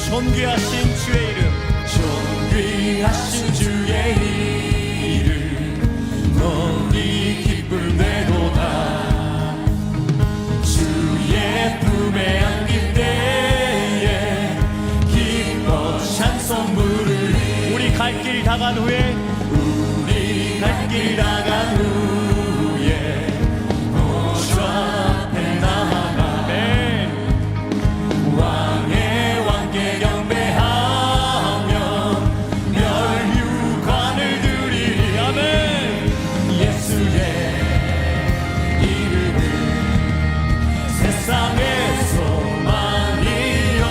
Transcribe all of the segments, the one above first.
존귀하신 주의 이름, 존귀하신 주의 이름 높이 기쁨 내도다. 주의 품에 안길 때에 기뻐 찬송 부르리. 우리 갈 길 다간 후에, 우리 갈 길 나간 후에 주 앞에 나아가 아멘. 왕의 왕께 경배하며 멸류관을 드리리. 아멘. 예수의 이름은 세상의 소망이요.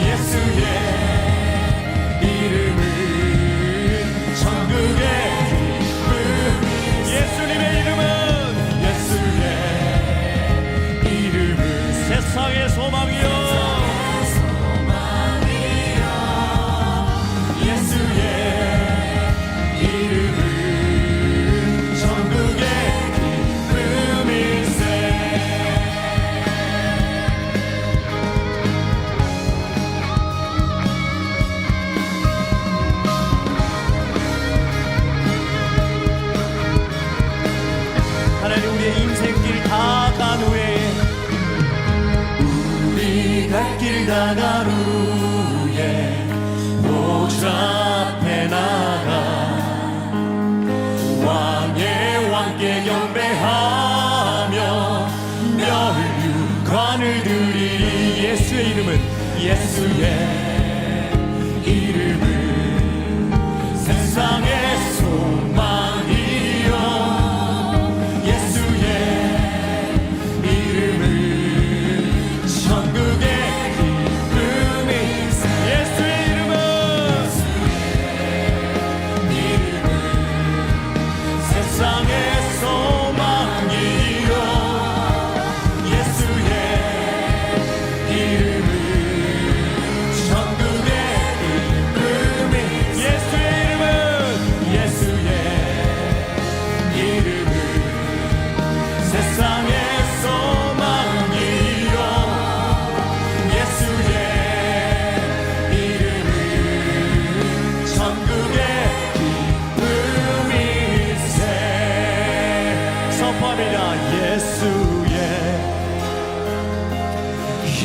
예수의 이름은 천국의 기쁨이. 예수님의 이름은, 예수의 이름은 세상의 소망이요. 예수의 이름은 천국의 기쁨일세. 하나님, 우리의 인생길 다 간 후에, 우리 갈 길 다간 후에 보좌 앞에 나가 왕의 왕께 경배하며 멸류관을 드리리. 예수의 이름은, 예수의 이름은 세상의 소망이요. 예수의 이름은 천국의 기쁨이. 예수의 이름은, 이름은 세상의 소망이요. 예수의 이름은 천국의 기쁨이. 예수의 이름은, 예수의 이름은 세상의 소망이요. 예수의 이름은 천국의 기쁨일세. 선포합니다. 예수의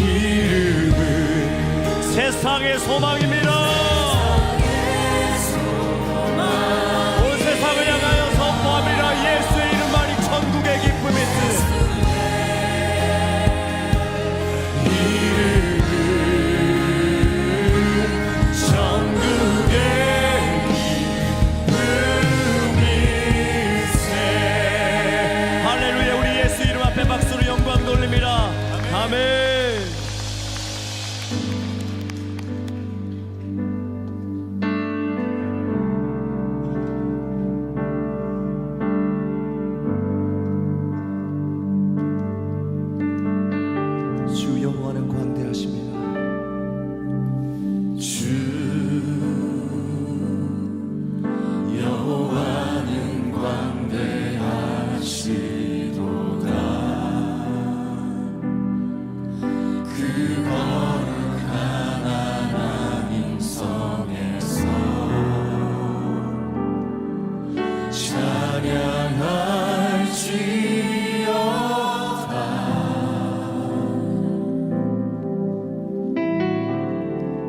이름은 세상의 소망입니다. 온 세상을 향하여 선포합니다. 예수의 이름만이 천국의 기쁨이지. 이름은 천국의 기쁨일세. 할렐루야. 우리 예수 이름 앞에 박수로 영광 돌립니다. 아멘. 주 여호와는 광대하십니다. 주 여호와는 광대하시도다. 그 거룩한 하나님 성에서 찬양할지어다.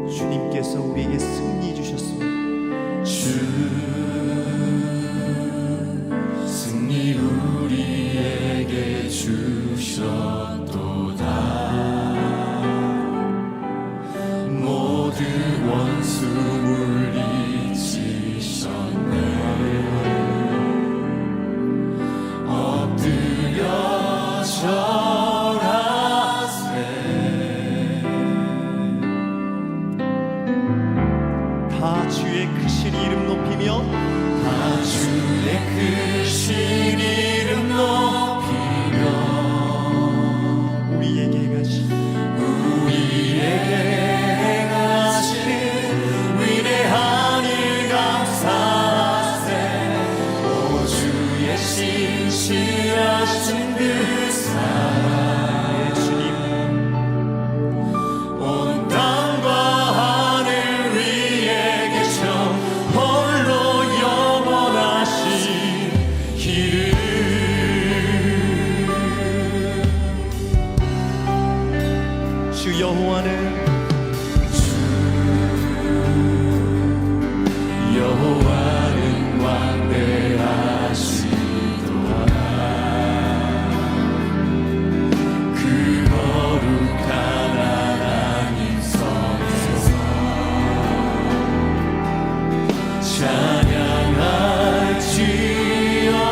주님께서 우리에게 승리 주셨습니다. 주 승리 우리에게 주셨도다. 모든 원수 물리치셨네. 엎드려 절하세. 다 주의 크신 이름 높이며, 다 주의 크신 이름 높이며 우리에게 행하신 위대한 일 감사하세. 오 주의 신실하신 그 사랑. 주님, 온 땅 여호와는 왕대하시도다. 그 거룩한 하나님 성에서 찬양할지어다.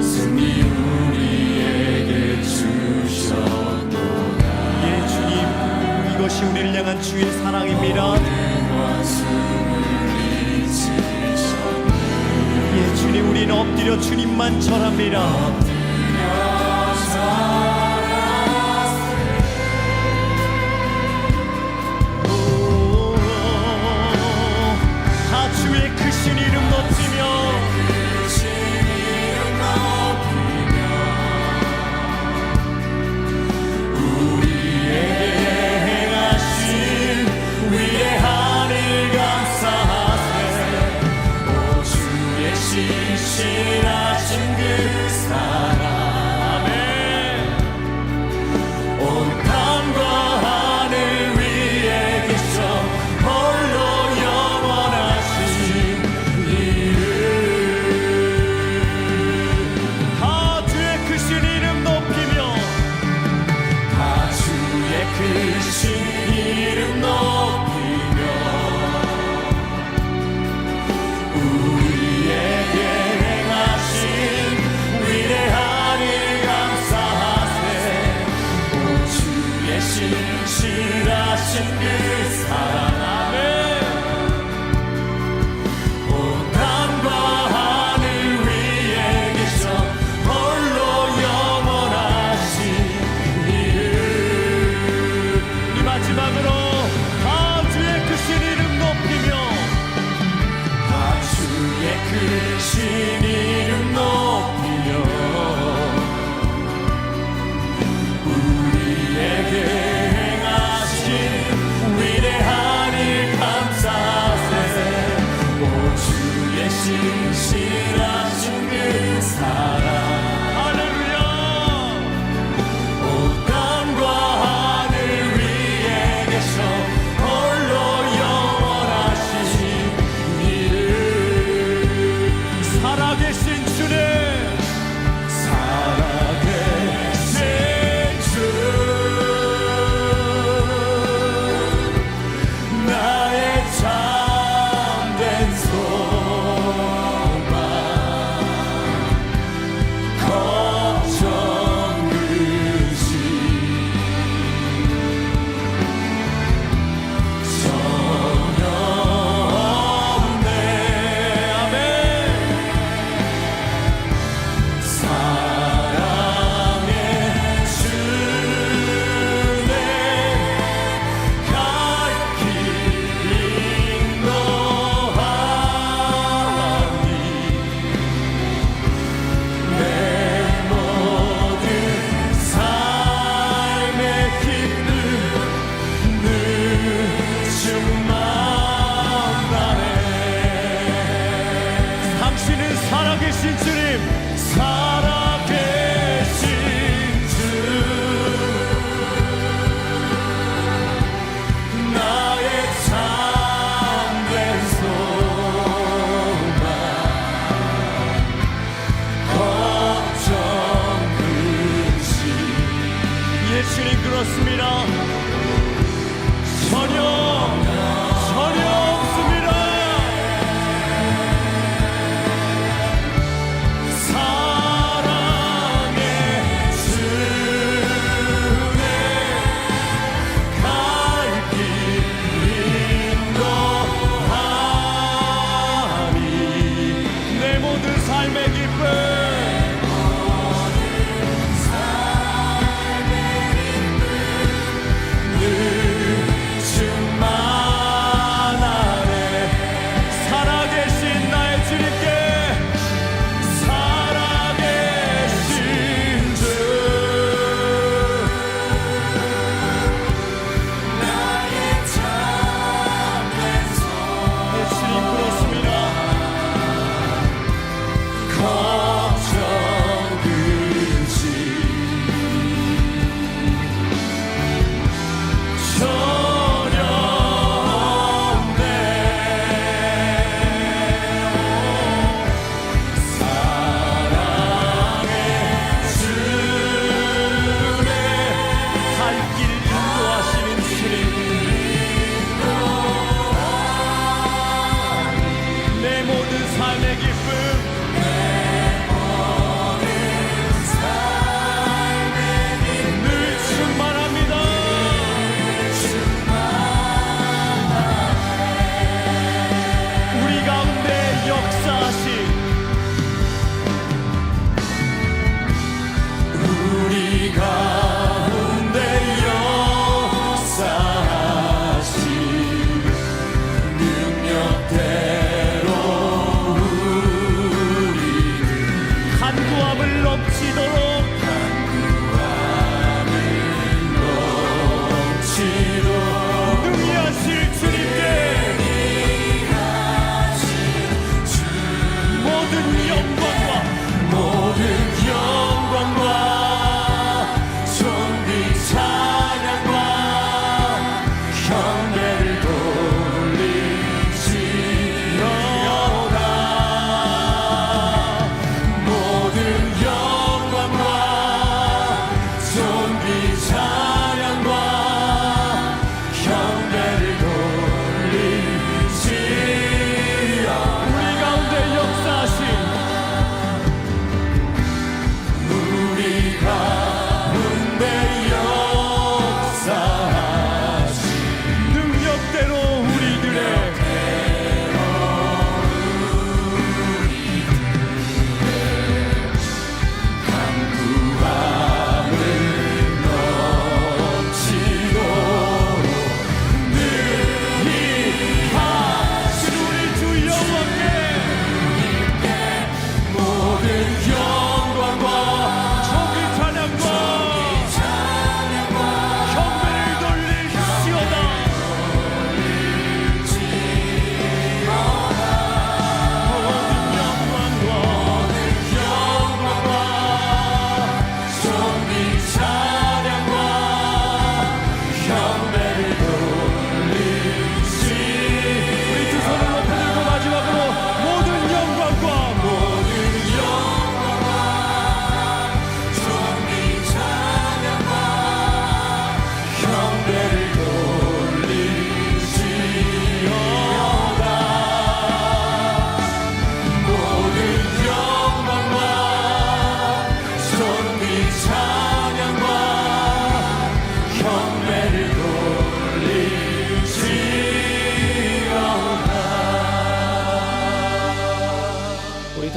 승리 우리에게 주셨도다. 예 주님, 이것이 우리를 향한 주의 사랑입니다. 예 주님, 우리는 엎드려 주님만 절합니다. 다 주의 크신 이름 높이며 신실하신 그 사랑, 아멘. 온 땅과 하늘 위에 계셔 홀로 영원하신 이름. 다 주의 크신 이름 높이며 다 주의 크신 이름 높이며 우리에게 위대한 일 감사하세. 오 주의 신실하신 그 사랑, 아멘. 온 땅과 하늘 위에 계셔 홀로 영원하신 이름. 이 마지막으로 다 주의 크신 이름 높이며 다 주의 크신 이름 높이며 우리에게 행하신 위대한 일 감사하세. 오 주의 신실하신 그 사랑, 할렐루야. 온 땅과 하늘 위에 계셔 홀로 영원하신 이름. 살아계신 주님, 살아계신 주, 나의 참된 소망, 걱정 근심 전혀 없네. 아멘. 사랑의 주내 갈 길 인도하니 내 모든 삶의 기쁨 늦은 만나네. 당신은 살아계신 주님, 살아계신 주, 나의 참된 소망, 걱정 근심 예 주님, 그렇습니다. 전혀 없습니다. 사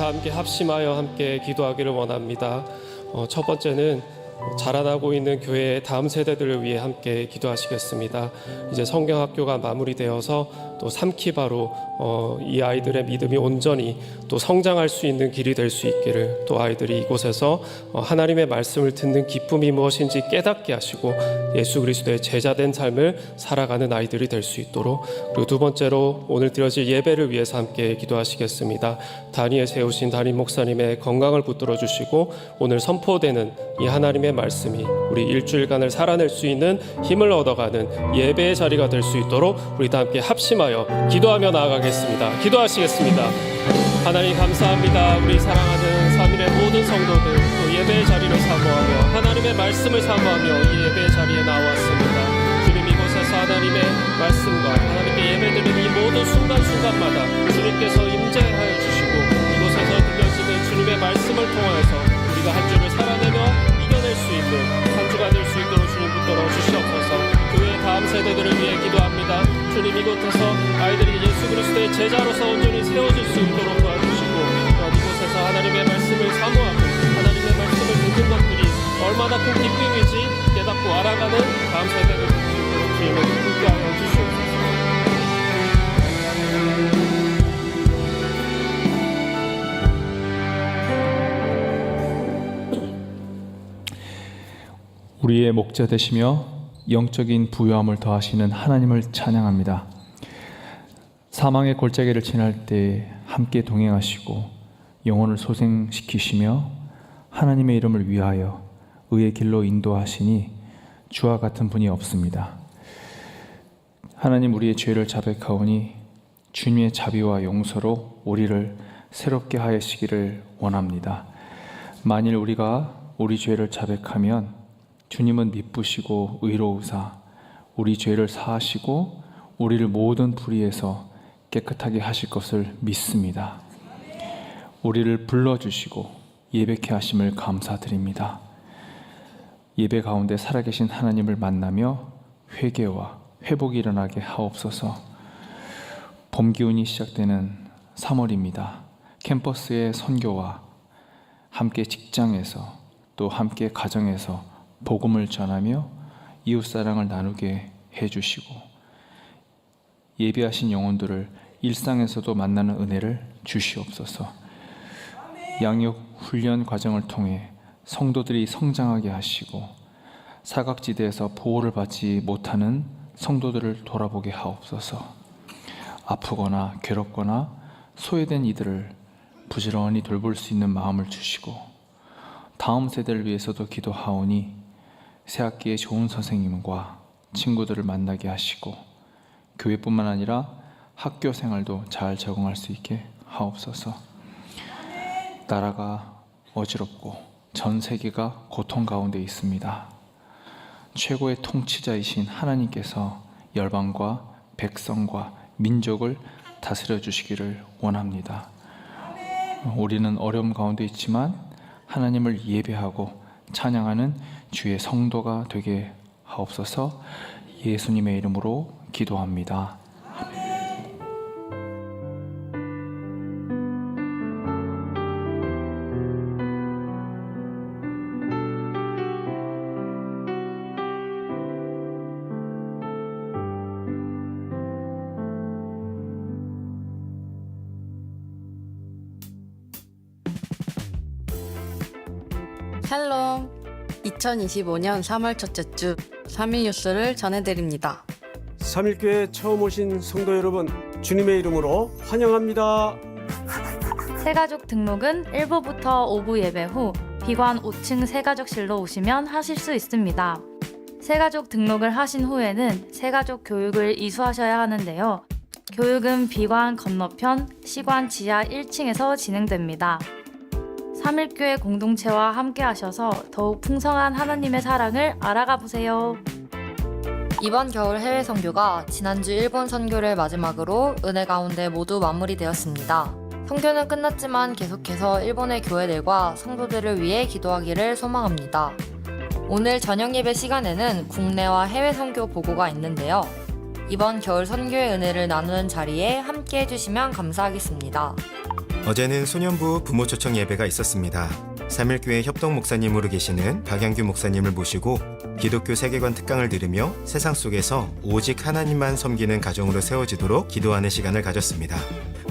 다 함께 합심하여 함께 기도하기를 원합니다. 첫 번째는 자라나고 있는 교회의 다음 세대들을 위해 함께 기도하시겠습니다. 이제 성경학교가 마무리되어서 또 3키바로 이 아이들의 믿음이 온전히 또 성장할 수 있는 길이 될 수 있기를, 또 아이들이 이곳에서 하나님의 말씀을 듣는 기쁨이 무엇인지 깨닫게 하시고 예수 그리스도의 제자된 삶을 살아가는 아이들이 될 수 있도록, 그리고 두 번째로 오늘 드려질 예배를 위해서 함께 기도하시겠습니다. 단위에 세우신 담임 목사님의 건강을 붙들어 주시고 오늘 선포되는 이 하나님의 말씀이 우리 일주일간을 살아낼 수 있는 힘을 얻어가는 예배의 자리가 될 수 있도록 우리 다 함께 합심하여 기도하며 나아가겠습니다. 기도하시겠습니다. 하나님 감사합니다. 우리 사랑하는 3일의 모든 성도들 또 예배의 자리를 사모하며 하나님의 말씀을 사모하며 이 예배의 자리에 나왔습니다. 주님, 이곳에서 하나님의 말씀과 하나님께 예배드리는 이 모든 순간순간마다 주님께서 임재하여 주시고 이곳에서 들려지는 주님의 말씀을 통하여서 우리가 한 주를 살아내며 이겨낼 수 있는 한 주가 될 수 있도록 주님 붙들어 주시옵소서. 교회의 다음 세대들을 위해 기도합니다. 주님, 이곳에서 아이들이 예수 그리스도의 제자로서 온전히 세워질 수 있도록 도와주시고, 또한 이곳에서 하나님의 말씀을 사모하고 하나님의 말씀을 듣는 것들이 얼마나 큰 기쁨인지 깨닫고 알아가는 다음 세대를 볼 수 있도록 주님을 함께 하여 주시옵소서. 우리의 목자 되시며 영적인 부유함을 더하시는 하나님을 찬양합니다. 사망의 골짜기를 지날 때 함께 동행하시고 영혼을 소생시키시며 하나님의 이름을 위하여 의의 길로 인도하시니 주와 같은 분이 없습니다. 하나님, 우리의 죄를 자백하오니 주님의 자비와 용서로 우리를 새롭게 하시기를 원합니다. 만일 우리가 우리 죄를 자백하면 주님은 미쁘시고 의로우사 우리 죄를 사하시고 우리를 모든 불의에서 깨끗하게 하실 것을 믿습니다. 우리를 불러주시고 예배케 하심을 감사드립니다. 예배 가운데 살아계신 하나님을 만나며 회개와 회복이 일어나게 하옵소서. 봄 기운이 시작되는 3월입니다. 캠퍼스의 선교와 함께 직장에서 또 함께 가정에서 복음을 전하며 이웃사랑을 나누게 해주시고 예비하신 영혼들을 일상에서도 만나는 은혜를 주시옵소서. 양육 훈련 과정을 통해 성도들이 성장하게 하시고 사각지대에서 보호를 받지 못하는 성도들을 돌아보게 하옵소서. 아프거나 괴롭거나 소외된 이들을 부지런히 돌볼 수 있는 마음을 주시고 다음 세대를 위해서도 기도하오니 새학기에 좋은 선생님과 친구들을 만나게 하시고 교회뿐만 아니라 학교 생활도 잘 적응할 수 있게 하옵소서. 나라가 어지럽고 전 세계가 고통 가운데 있습니다. 최고의 통치자이신 하나님께서 열방과 백성과 민족을 다스려 주시기를 원합니다. 우리는 어려움 가운데 있지만 하나님을 예배하고 찬양하는 주의 성도가 되게 하옵소서. 예수님의 이름으로 기도합니다. 샬롬! 2025년 3월 첫째 주 3일 뉴스를 전해드립니다. 3일교회 처음 오신 성도 여러분, 주님의 이름으로 환영합니다. 새가족 등록은 1부부터 5부 예배 후 비관 5층 새가족실로 오시면 하실 수 있습니다. 새가족 등록을 하신 후에는 새가족 교육을 이수하셔야 하는데요. 교육은 비관 건너편 시관 지하 1층에서 진행됩니다. 3일교회 공동체와 함께 하셔서 더욱 풍성한 하나님의 사랑을 알아가 보세요. 이번 겨울 해외 선교가 지난주 일본 선교를 마지막으로 은혜 가운데 모두 마무리되었습니다. 선교는 끝났지만 계속해서 일본의 교회들과 성도들을 위해 기도하기를 소망합니다. 오늘 저녁 예배 시간에는 국내와 해외 선교 보고가 있는데요. 이번 겨울 선교의 은혜를 나누는 자리에 함께 해주시면 감사하겠습니다. 어제는 소년부 부모 초청 예배가 있었습니다. 3일교회 협동 목사님으로 계시는 박양규 목사님을 모시고 기독교 세계관 특강을 들으며 세상 속에서 오직 하나님만 섬기는 가정으로 세워지도록 기도하는 시간을 가졌습니다.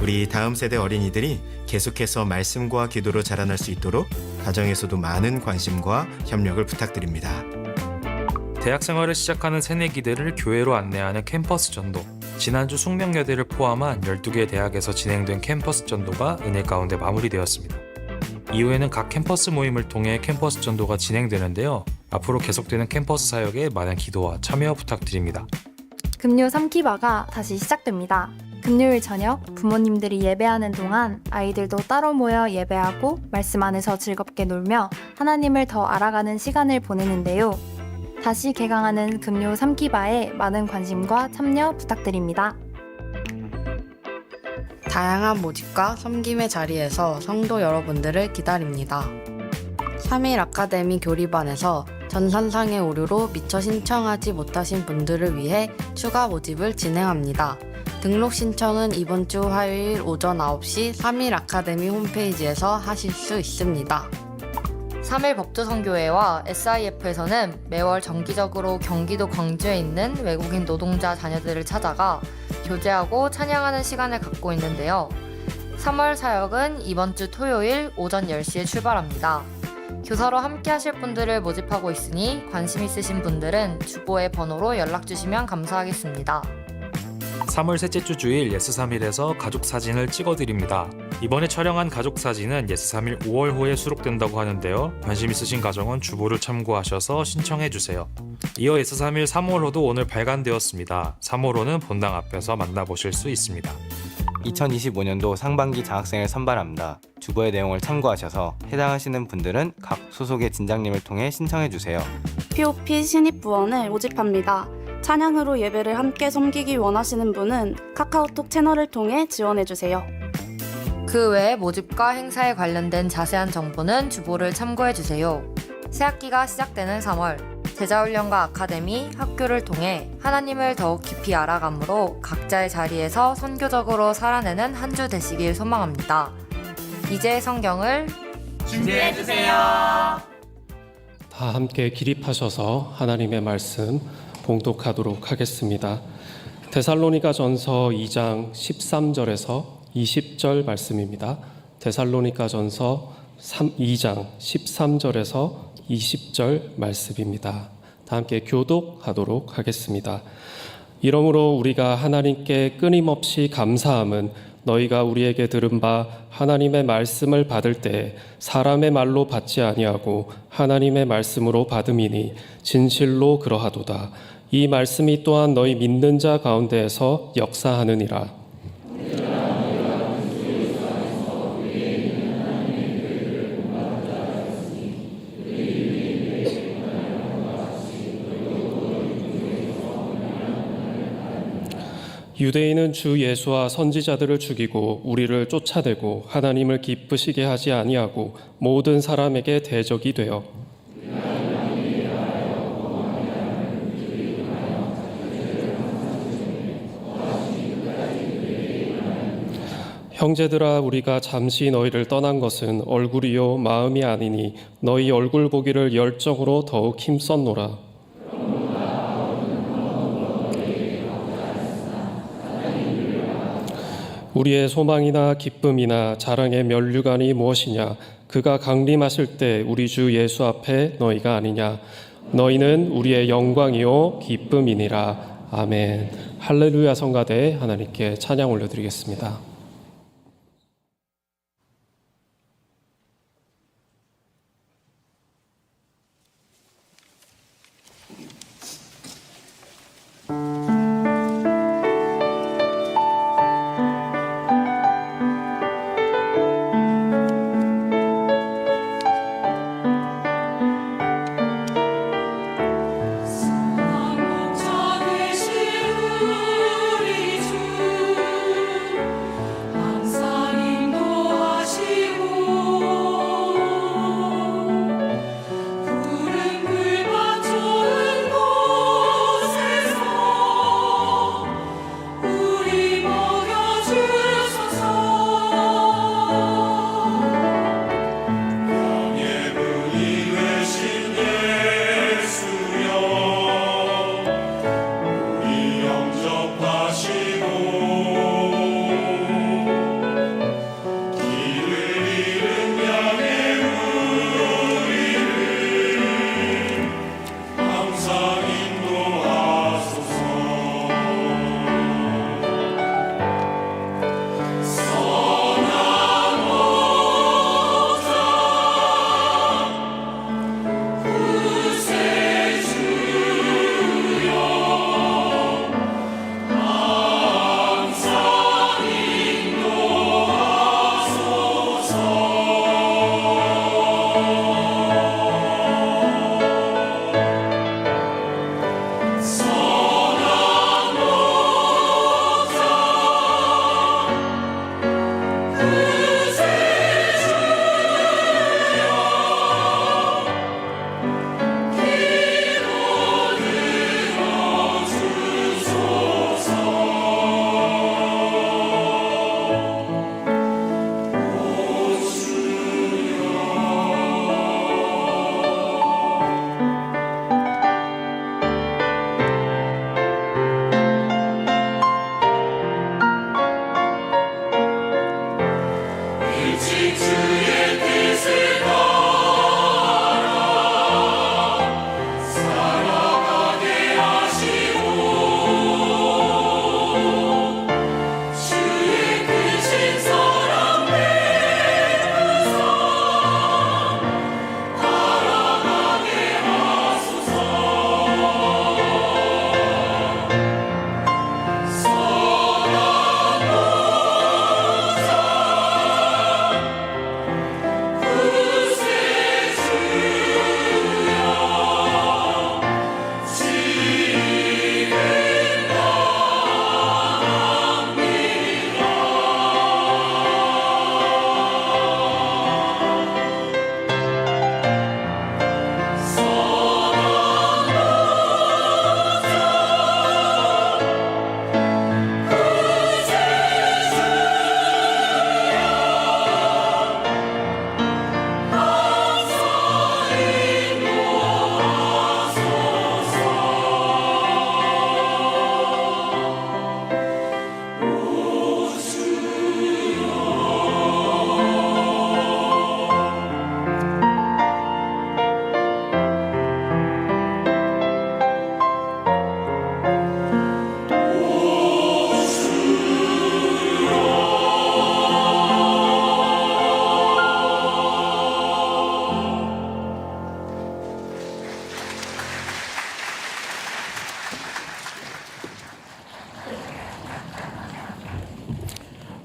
우리 다음 세대 어린이들이 계속해서 말씀과 기도로 자라날 수 있도록 가정에서도 많은 관심과 협력을 부탁드립니다. 대학 생활을 시작하는 새내기들을 교회로 안내하는 캠퍼스 전도. 지난주 숙명여대를 포함한 12개 대학에서 진행된 캠퍼스 전도가 은혜 가운데 마무리되었습니다. 이후에는 각 캠퍼스 모임을 통해 캠퍼스 전도가 진행되는데요. 앞으로 계속되는 캠퍼스 사역에 많은 기도와 참여 부탁드립니다. 금요 3기바가 다시 시작됩니다. 금요일 저녁 부모님들이 예배하는 동안 아이들도 따로 모여 예배하고 말씀 안에서 즐겁게 놀며 하나님을 더 알아가는 시간을 보내는데요. 다시 개강하는 금요 3기바에 많은 관심과 참여 부탁드립니다. 다양한 모집과 섬김의 자리에서 성도 여러분들을 기다립니다. 3일 아카데미 교리반에서 전산상의 오류로 미처 신청하지 못하신 분들을 위해 추가 모집을 진행합니다. 등록 신청은 이번 주 화요일 오전 9시 3일 아카데미 홈페이지에서 하실 수 있습니다. 3일 법조선교회와 SIF에서는 매월 정기적으로 경기도 광주에 있는 외국인 노동자 자녀들을 찾아가 교제하고 찬양하는 시간을 갖고 있는데요. 3월 사역은 이번 주 토요일 오전 10시에 출발합니다. 교사로 함께 하실 분들을 모집하고 있으니 관심 있으신 분들은 주보의 번호로 연락 주시면 감사하겠습니다. 3월 셋째 주 주일 예스3일에서 가족 사진을 찍어드립니다. 이번에 촬영한 가족 사진은 예스3일 5월호에 수록된다고 하는데요. 관심 있으신 가정은 주보를 참고하셔서 신청해주세요. 이어 예스3일 3월호도 오늘 발간되었습니다. 3월호는 본당 앞에서 만나보실 수 있습니다. 2025년도 상반기 장학생을 선발합니다. 주보의 내용을 참고하셔서 해당하시는 분들은 각 소속의 진장님을 통해 신청해주세요. POP 신입 부원을 모집합니다. 찬양으로 예배를 함께 섬기기 원하시는 분은 카카오톡 채널을 통해 지원해주세요. 그 외 모집과 행사에 관련된 자세한 정보는 주보를 참고해주세요. 새학기가 시작되는 3월, 제자훈련과 아카데미, 학교를 통해 하나님을 더욱 깊이 알아감으로 각자의 자리에서 선교적으로 살아내는 한 주 되시길 소망합니다. 이제 성경을 준비해주세요. 다 함께 기립하셔서 하나님의 말씀 봉독하도록 하겠습니다. 데살로니가 전서 2장 13절에서 20절 말씀입니다. 데살로니가 전서 2장 13절에서 20절 말씀입니다. 다 함께 교독하도록 하겠습니다. 이러므로 우리가 하나님께 끊임없이 감사함은 너희가 우리에게 들은 바 하나님의 말씀을 받을 때 사람의 말로 받지 아니하고 하나님의 말씀으로 받음이니 진실로 그러하도다. 이 말씀이 또한 너희 믿는 자 가운데에서 역사하느니라. 유대인은 주 예수와 선지자들을 죽이고 우리를 쫓아내고 하나님을 기쁘시게 하지 아니하고 모든 사람에게 대적이 되어 형제들아 우리가 잠시 너희를 떠난 것은 얼굴이요 마음이 아니니 너희 얼굴 보기를 열정으로 더욱 힘썼노라. 우리의 소망이나 기쁨이나 자랑의 면류관이 무엇이냐? 그가 강림하실 때 우리 주 예수 앞에 너희가 아니냐? 너희는 우리의 영광이요 기쁨이니라. 아멘. 할렐루야. 성가대 하나님께 찬양 올려드리겠습니다.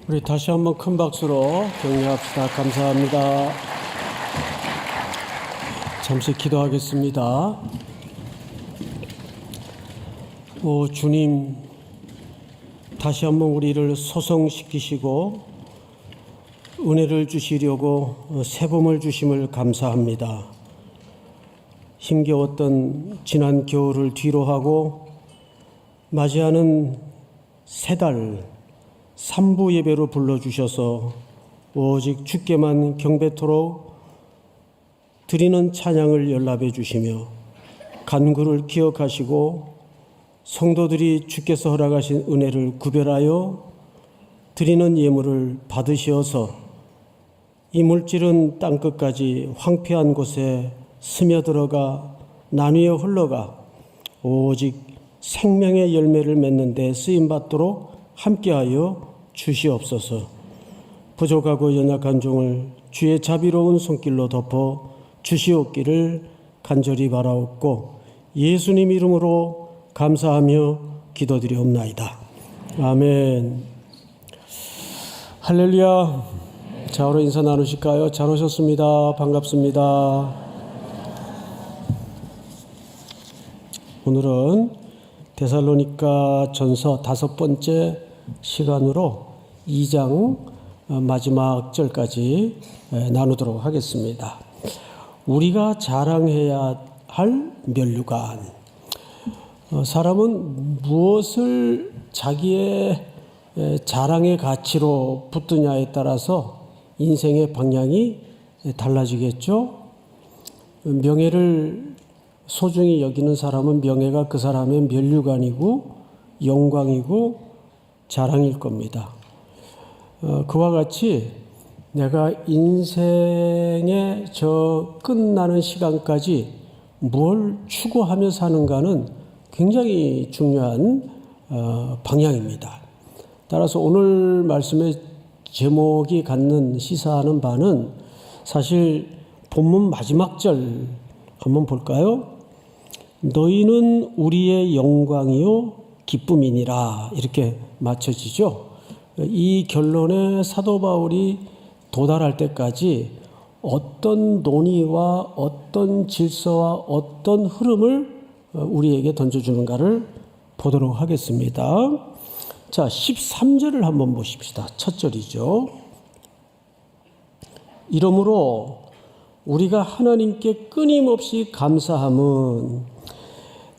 우리 다시 한번 큰 박수로 격려합시다. 감사합니다. 잠시 기도하겠습니다. 오 주님, 다시 한번 우리를 소성시키시고 은혜를 주시려고 새봄을 주심을 감사합니다. 힘겨웠던 지난 겨울을 뒤로하고 맞이하는 새 달 3부 예배로 불러주셔서 오직 주께만 경배토록 드리는 찬양을 연락해 주시며 간구를 기억하시고 성도들이 주께서 허락하신 은혜를 구별하여 드리는 예물을 받으시어서 이 물질은 땅끝까지 황폐한 곳에 스며들어가 나뉘어 흘러가 오직 생명의 열매를 맺는 데 쓰임받도록 함께하여 주시옵소서. 부족하고 연약한 종을 주의 자비로운 손길로 덮어 주시옵기를 간절히 바라옵고 예수님 이름으로 감사하며 기도드리옵나이다. 아멘. 할렐루야. 자, 오늘 인사 나누실까요? 잘 오셨습니다. 반갑습니다. 오늘은 데살로니가 전서 5번째 시간으로 2장 마지막 절까지 나누도록 하겠습니다. 우리가 자랑해야 할 면류관. 사람은 무엇을 자기의 자랑의 가치로 붙드냐에 따라서 인생의 방향이 달라지겠죠. 명예를 소중히 여기는 사람은 명예가 그 사람의 면류관이고 영광이고 자랑일 겁니다. 그와 같이 내가 인생의 저 끝나는 시간까지 뭘 추구하며 사는가는 굉장히 중요한 방향입니다. 따라서 오늘 말씀의 제목이 갖는 시사하는 바는 사실 본문 마지막 절 한번 볼까요? 너희는 우리의 영광이요 기쁨이니라, 이렇게 맞춰지죠. 이 결론에 사도 바울이 도달할 때까지 어떤 논의와 어떤 질서와 어떤 흐름을 우리에게 던져주는가를 보도록 하겠습니다. 자, 13절을 한번 보십시다. 첫 절이죠. 이러므로 우리가 하나님께 끊임없이 감사함은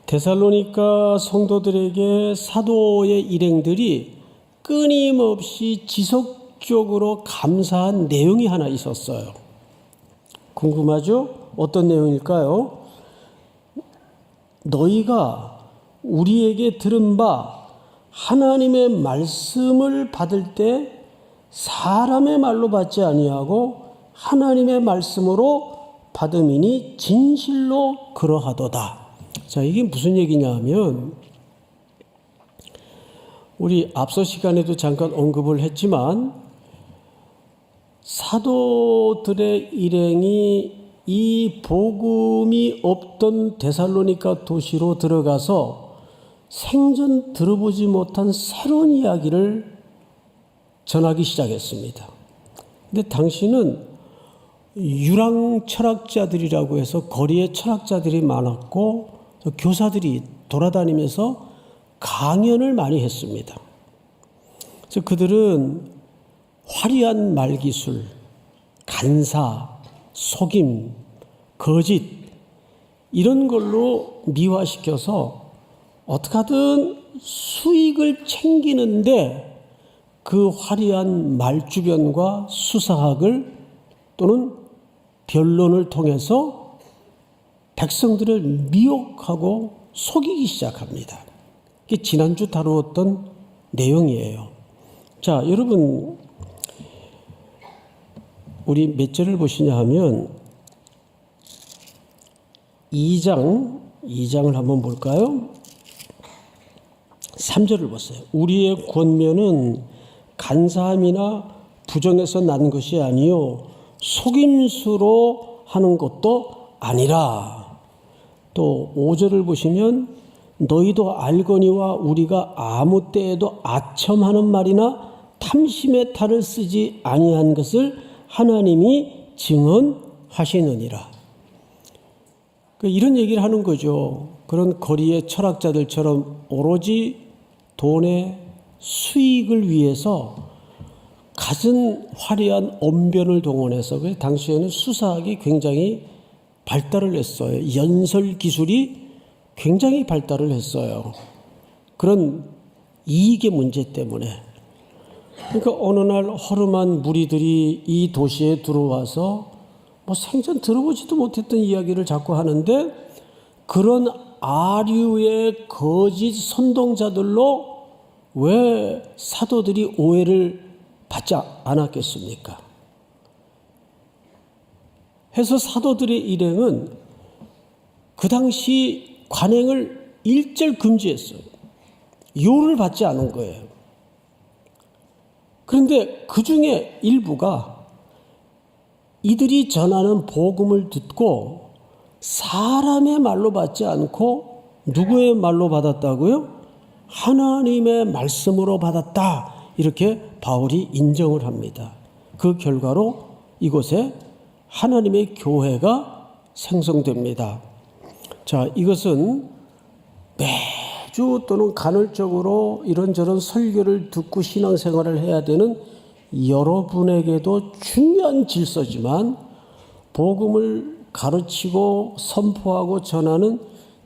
데살로니가 성도들에게 사도의 일행들이 끊임없이 지속적으로 감사한 내용이 하나 있었어요. 궁금하죠? 어떤 내용일까요? 너희가 우리에게 들은 바 하나님의 말씀을 받을 때 사람의 말로 받지 아니하고 하나님의 말씀으로 받음이니 진실로 그러하도다. 자, 이게 무슨 얘기냐 하면 우리 앞서 시간에도 잠깐 언급을 했지만 사도들의 일행이 이 복음이 없던 데살로니가 도시로 들어가서 생전 들어보지 못한 새로운 이야기를 전하기 시작했습니다. 근데 당시는 유랑 철학자들이라고 해서 거리에 철학자들이 많았고 교사들이 돌아다니면서 강연을 많이 했습니다. 그래서 그들은 화려한 말기술, 간사, 속임, 거짓 이런 걸로 미화시켜서 어떻게 하든 수익을 챙기는데 그 화려한 말주변과 수사학을 또는 변론을 통해서 백성들을 미혹하고 속이기 시작합니다. 이게 지난주 다루었던 내용이에요. 자, 여러분 우리 몇 절을 보시냐 하면 2장을 한번 볼까요? 3절을 보세요. 우리의 권면은 간사함이나 부정에서 난 것이 아니요 속임수로 하는 것도 아니라. 또 5절을 보시면 너희도 알거니와 우리가 아무 때에도 아첨하는 말이나 탐심의 탈을 쓰지 아니한 것을 하나님이 증언하시느니라. 이런 얘기를 하는 거죠. 그런 거리의 철학자들처럼 오로지 돈의 수익을 위해서 갖은 화려한 언변을 동원해서 당시에는 수사학이 굉장히 발달을 했어요. 연설 기술이 굉장히 발달을 했어요. 그런 이익의 문제 때문에. 그러니까 어느 날 허름한 무리들이 이 도시에 들어와서 생전 들어보지도 못했던 이야기를 자꾸 하는데 그런 아류의 거짓 선동자들로 왜 사도들이 오해를 받지 않았겠습니까? 해서 사도들의 일행은 그 당시 관행을 일절 금지했어요. 요를 받지 않은 거예요. 그런데 그 중에 일부가 이들이 전하는 복음을 듣고 사람의 말로 받지 않고 누구의 말로 받았다고요? 하나님의 말씀으로 받았다. 이렇게 바울이 인정을 합니다. 그 결과로 이곳에 하나님의 교회가 생성됩니다. 자, 이것은 매주 또는 간헐적으로 이런저런 설교를 듣고 신앙생활을 해야 되는 여러분에게도 중요한 질서지만 복음을 가르치고 선포하고 전하는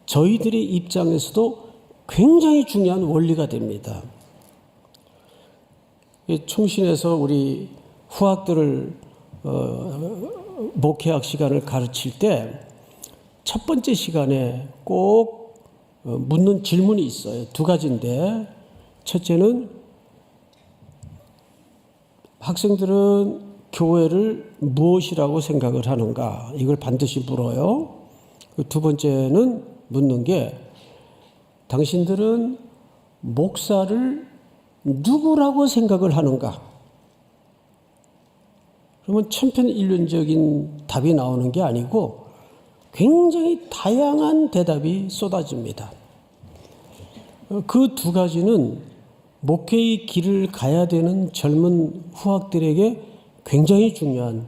저희들의 입장에서도 굉장히 중요한 원리가 됩니다. 총신에서 우리 후학들을 목회학 시간을 가르칠 때 첫 번째 시간에 꼭 묻는 질문이 있어요. 두 가지인데 첫째는 학생들은 교회를 무엇이라고 생각을 하는가? 이걸 반드시 물어요. 두 번째는 묻는 게 당신들은 목사를 누구라고 생각을 하는가? 그러면 천편일률적인 답이 나오는 게 아니고 굉장히 다양한 대답이 쏟아집니다. 그 두 가지는 목회의 길을 가야 되는 젊은 후학들에게 굉장히 중요한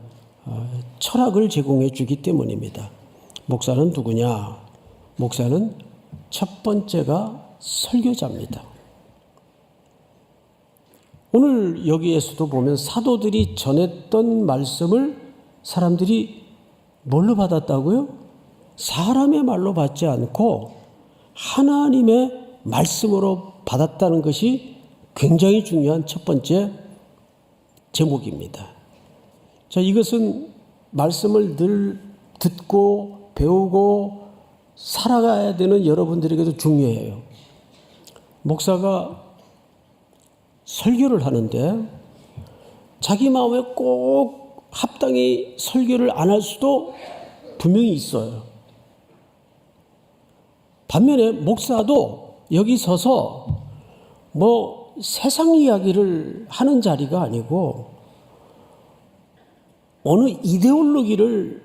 철학을 제공해 주기 때문입니다. 목사는 누구냐? 목사는 첫 번째가 설교자입니다. 오늘 여기에서도 보면 사도들이 전했던 말씀을 사람들이 뭘로 받았다고요? 사람의 말로 받지 않고 하나님의 말씀으로 받았다는 것이 굉장히 중요한 첫 번째 제목입니다. 자, 이것은 말씀을 늘 듣고 배우고 살아가야 되는 여러분들에게도 중요해요. 목사가 설교를 하는데 자기 마음에 꼭 합당히 설교를 안 할 수도 분명히 있어요. 반면에 목사도 여기 서서 뭐 세상 이야기를 하는 자리가 아니고 어느 이데올로기를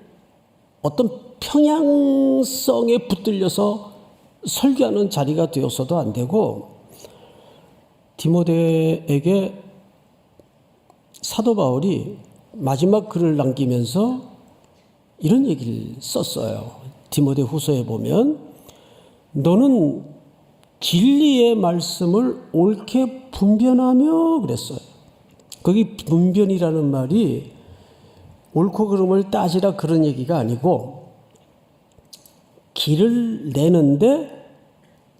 어떤 평양성에 붙들려서 설교하는 자리가 되어서도 안 되고, 디모데에게 사도 바울이 마지막 글을 남기면서 이런 얘기를 썼어요. 디모데 후서에 보면 너는 진리의 말씀을 옳게 분별하며 그랬어요. 거기 분별이라는 말이 옳고 그름을 따지라 그런 얘기가 아니고 길을 내는데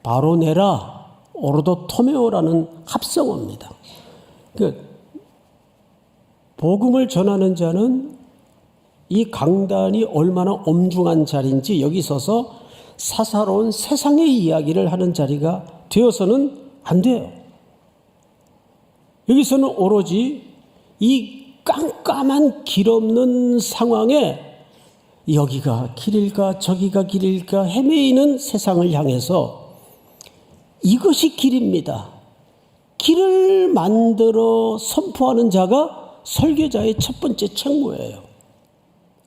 바로 내라 오르도토메오라는 합성어입니다. 그러니까 복음을 전하는 자는 이 강단이 얼마나 엄중한 자리인지 여기 서서 사사로운 세상의 이야기를 하는 자리가 되어서는 안 돼요. 여기서는 오로지 이 깜깜한 길 없는 상황에 여기가 길일까 저기가 길일까 헤매이는 세상을 향해서 이것이 길입니다. 길을 만들어 선포하는 자가 설교자의 첫 번째 책무예요.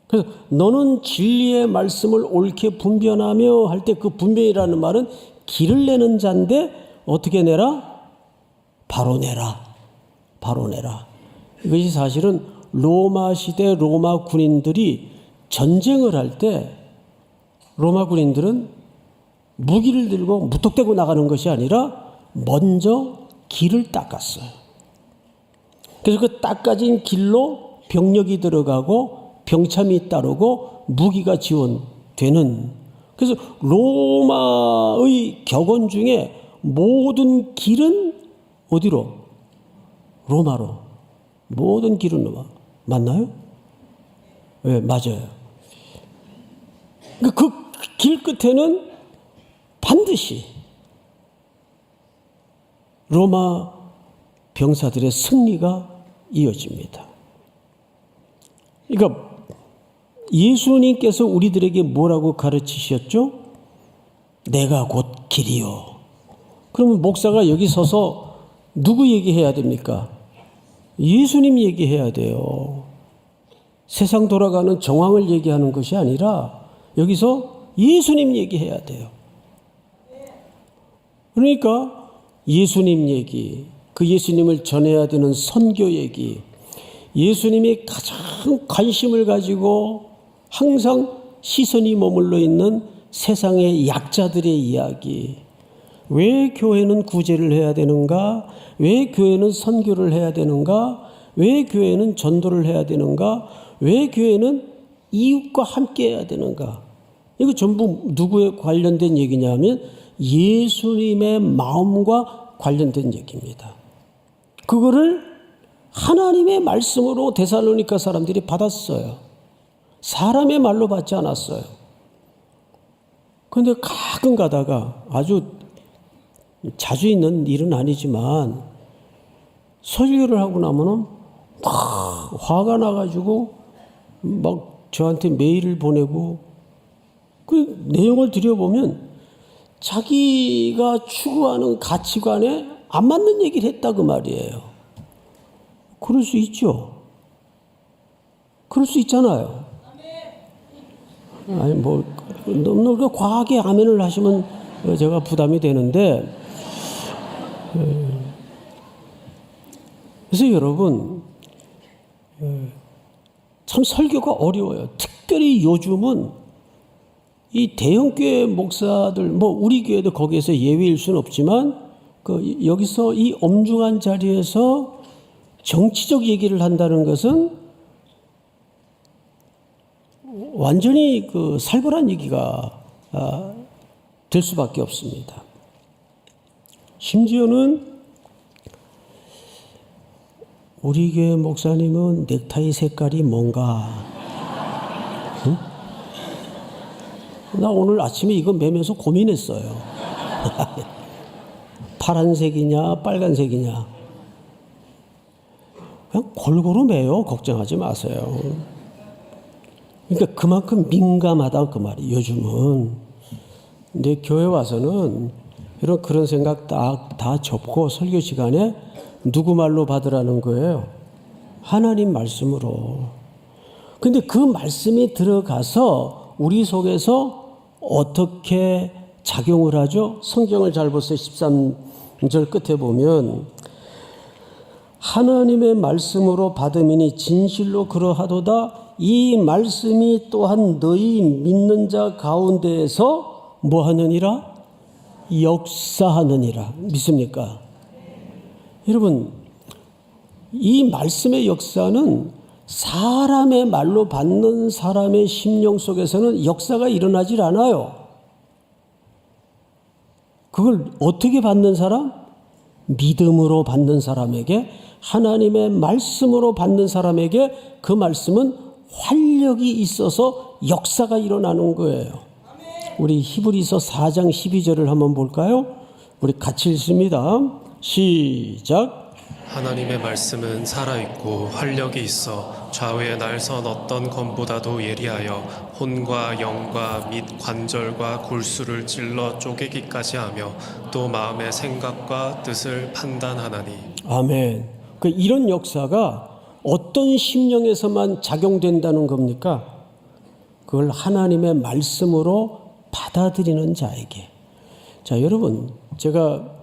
그래서 너는 진리의 말씀을 옳게 분별하며 할 때 그 분별이라는 말은 길을 내는 자인데 어떻게 내라? 바로 내라. 바로 내라. 이것이 사실은 로마 시대 로마 군인들이 전쟁을 할 때 로마 군인들은 무기를 들고 무턱대고 나가는 것이 아니라 먼저 길을 닦았어요. 그래서 그 닦아진 길로 병력이 들어가고 병참이 따르고 무기가 지원되는, 그래서 로마의 격언 중에 모든 길은 어디로? 로마로. 모든 길은 로마. 맞나요? 네, 맞아요. 그 길 끝에는 반드시 로마 병사들의 승리가 이어집니다. 그러니까 예수님께서 우리들에게 뭐라고 가르치셨죠? 내가 곧 길이요. 그러면 목사가 여기 서서 누구 얘기해야 됩니까? 예수님 얘기해야 돼요. 세상 돌아가는 정황을 얘기하는 것이 아니라 여기서 예수님 얘기해야 돼요. 그러니까 예수님 얘기, 그 예수님을 전해야 되는 선교 얘기, 예수님이 가장 관심을 가지고 항상 시선이 머물러 있는 세상의 약자들의 이야기. 왜 교회는 구제를 해야 되는가? 왜 교회는 선교를 해야 되는가? 왜 교회는 전도를 해야 되는가? 왜 교회는 이웃과 함께 해야 되는가? 이거 전부 누구에 관련된 얘기냐면 예수님의 마음과 관련된 얘기입니다. 그거를 하나님의 말씀으로 데살로니가 사람들이 받았어요. 사람의 말로 받지 않았어요. 그런데 가끔 가다가, 아주 자주 있는 일은 아니지만 설교를 하고 나면은 막 화가 나가지고 막 저한테 메일을 보내고, 그 내용을 들여보면 자기가 추구하는 가치관에 안 맞는 얘기를 했다 그 말이에요. 그럴 수 있죠. 그럴 수 있잖아요. 아니 뭐 너무 과하게 아멘을 하시면 제가 부담이 되는데, 그래서 여러분 참 설교가 어려워요. 특별히 요즘은 이 대형교회 목사들, 뭐 우리 교회도 거기에서 예외일 수는 없지만 여기서 이 엄중한 자리에서 정치적 얘기를 한다는 것은 완전히 살벌한 얘기가 될 수밖에 없습니다. 심지어는 우리 교회 목사님은 넥타이 색깔이 뭔가, 응? 나 오늘 아침에 이거 매면서 고민했어요. 파란색이냐 빨간색이냐. 그냥 골고루 매요. 걱정하지 마세요. 그러니까 그만큼 민감하다 그 말이 요즘은. 근데 교회 와서는 그런 생각 다 접고 설교 시간에 누구 말로 받으라는 거예요? 하나님 말씀으로. 근데 그 말씀이 들어가서 우리 속에서 어떻게 작용을 하죠? 성경을 잘 보세요. 13절 끝에 보면 하나님의 말씀으로 받음이니 진실로 그러하도다. 이 말씀이 또한 너희 믿는 자 가운데에서 뭐 하느니라? 역사하느니라. 믿습니까? 여러분, 이 말씀의 역사는 사람의 말로 받는 사람의 심령 속에서는 역사가 일어나질 않아요. 그걸 어떻게 받는 사람? 믿음으로 받는 사람에게, 하나님의 말씀으로 받는 사람에게 그 말씀은 활력이 있어서 역사가 일어나는 거예요. 우리 히브리서 4장 12절을 한번 볼까요? 우리 같이 읽습니다. 시작. 하나님의 말씀은 살아있고 활력이 있어 좌우의 날선 어떤 검보다도 예리하여 혼과 영과 및 관절과 골수를 찔러 쪼개기까지 하며 또 마음의 생각과 뜻을 판단하나니. 아멘. 이런 역사가 어떤 심령에서만 작용된다는 겁니까? 그걸 하나님의 말씀으로 받아들이는 자에게. 자, 여러분, 제가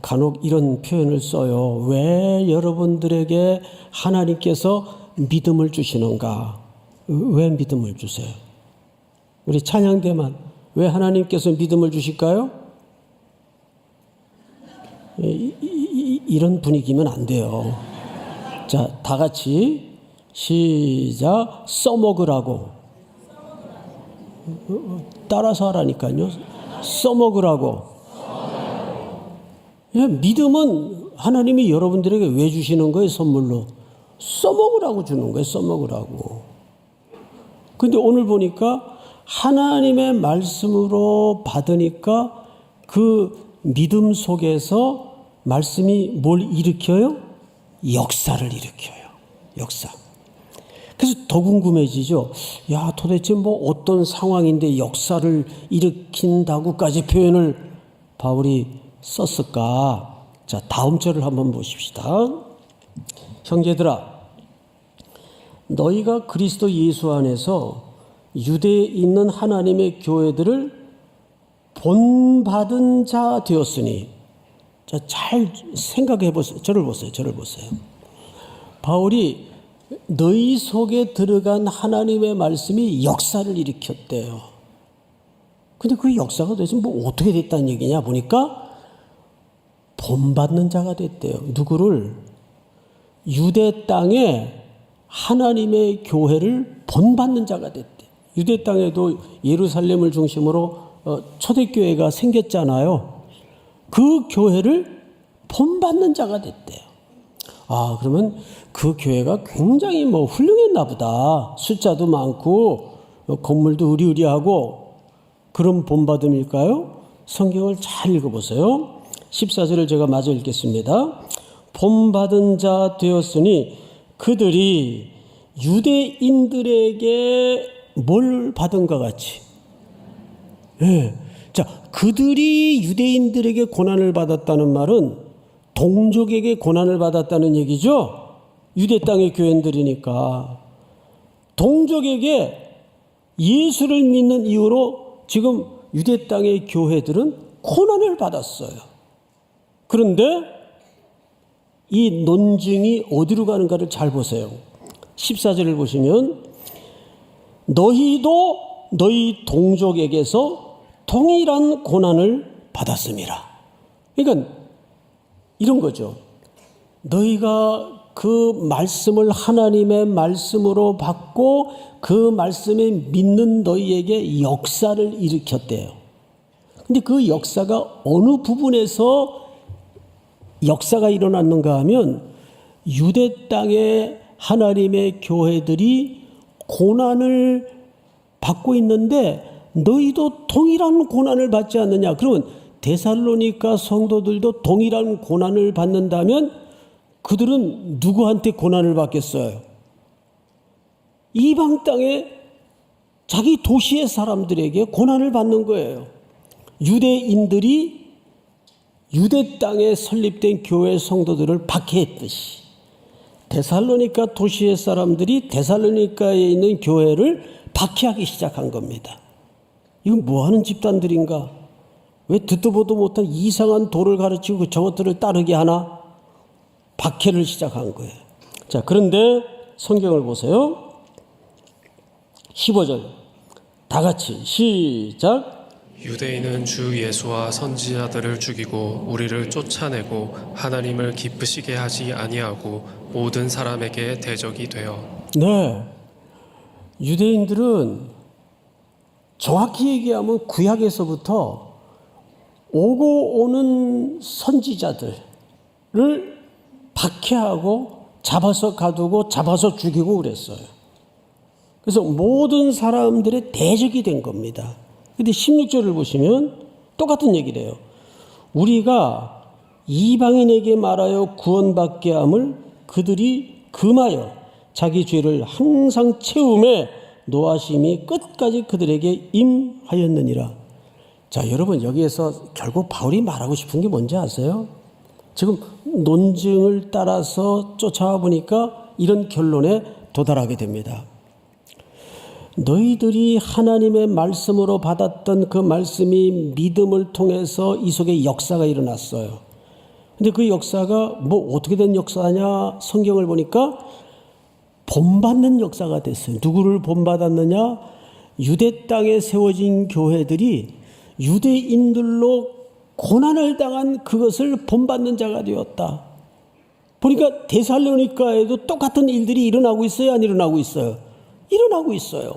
간혹 이런 표현을 써요. 왜 여러분들에게 하나님께서 믿음을 주시는가? 왜 믿음을 주세요? 우리 찬양대만 왜 하나님께서 믿음을 주실까요? 이런 분위기면 안 돼요. 자, 다 같이 시작. 써먹으라고. 따라서 하라니까요. 써먹으라고. 믿음은 하나님이 여러분들에게 왜 주시는 거예요? 선물로. 써먹으라고 주는 거예요. 써먹으라고. 근데 오늘 보니까 하나님의 말씀으로 받으니까 그 믿음 속에서 말씀이 뭘 일으켜요? 역사를 일으켜요. 역사. 그래서 더 궁금해지죠. 야, 도대체 뭐 어떤 상황인데 역사를 일으킨다고까지 표현을 바울이 썼을까? 자, 다음 절을 한번 보십시다. 형제들아, 너희가 그리스도 예수 안에서 유대에 있는 하나님의 교회들을 본받은 자 되었으니. 자, 잘 생각해 보세요. 저를 보세요. 바울이 너희 속에 들어간 하나님의 말씀이 역사를 일으켰대요. 근데 그 역사가 도대체 뭐 어떻게 됐다는 얘기냐 보니까 본받는 자가 됐대요. 누구를? 유대 땅에 하나님의 교회를 본받는 자가 됐대. 유대 땅에도 예루살렘을 중심으로 초대교회가 생겼잖아요. 그 교회를 본받는 자가 됐대요. 아, 그러면 그 교회가 굉장히 뭐 훌륭했나 보다. 숫자도 많고 건물도 으리으리하고 그런 본받음일까요? 성경을 잘 읽어보세요. 14절을 제가 마저 읽겠습니다. 본받은 자 되었으니 그들이 유대인들에게 뭘 받은가 같이. 예. 자, 그들이 유대인들에게 고난을 받았다는 말은 동족에게 고난을 받았다는 얘기죠. 유대 땅의 교인들이니까. 동족에게 예수를 믿는 이유로 지금 유대 땅의 교회들은 고난을 받았어요. 그런데 이 논증이 어디로 가는가를 잘 보세요. 14절을 보시면 너희도 너희 동족에게서 동일한 고난을 받았음이라. 그러니까 이런 거죠. 너희가 그 말씀을 하나님의 말씀으로 받고 그 말씀에 믿는 너희에게 역사를 일으켰대요. 근데 그 역사가 어느 부분에서 역사가 일어났는가 하면 유대 땅의 하나님의 교회들이 고난을 받고 있는데 너희도 동일한 고난을 받지 않느냐. 그러면 데살로니가 성도들도 동일한 고난을 받는다면 그들은 누구한테 고난을 받겠어요? 이방 땅에 자기 도시의 사람들에게 고난을 받는 거예요. 유대인들이 유대 땅에 설립된 교회 성도들을 박해했듯이 데살로니가 도시의 사람들이 데살로니가에 있는 교회를 박해하기 시작한 겁니다. 이건 뭐하는 집단들인가? 왜 듣도 보도 못한 이상한 도를 가르치고 저것들을 따르게 하나? 박해를 시작한 거예요. 자, 그런데 성경을 보세요. 15절 다 같이 시작. 유대인은 주 예수와 선지자들을 죽이고 우리를 쫓아내고 하나님을 기쁘시게 하지 아니하고 모든 사람에게 대적이 되어. 네, 유대인들은 정확히 얘기하면 구약에서부터 오고 오는 선지자들을 박해하고 잡아서 가두고 잡아서 죽이고 그랬어요. 그래서 모든 사람들의 대적이 된 겁니다. 근데 16절을 보시면 똑같은 얘기를 해요. 우리가 이방인에게 말하여 구원받게 함을 그들이 금하여 자기 죄를 항상 채움에 노하심이 끝까지 그들에게 임하였느니라. 자, 여러분 여기에서 결국 바울이 말하고 싶은 게 뭔지 아세요? 지금 논증을 따라서 쫓아와 보니까 이런 결론에 도달하게 됩니다. 너희들이 하나님의 말씀으로 받았던 그 말씀이 믿음을 통해서 이 속에 역사가 일어났어요. 근데 그 역사가 뭐 어떻게 된 역사냐? 성경을 보니까 본받는 역사가 됐어요. 누구를 본받았느냐? 유대 땅에 세워진 교회들이 유대인들로 고난을 당한 그것을 본받는 자가 되었다. 보니까 데살로니가에도 똑같은 일들이 일어나고 있어요? 안 일어나고 있어요? 일어나고 있어요.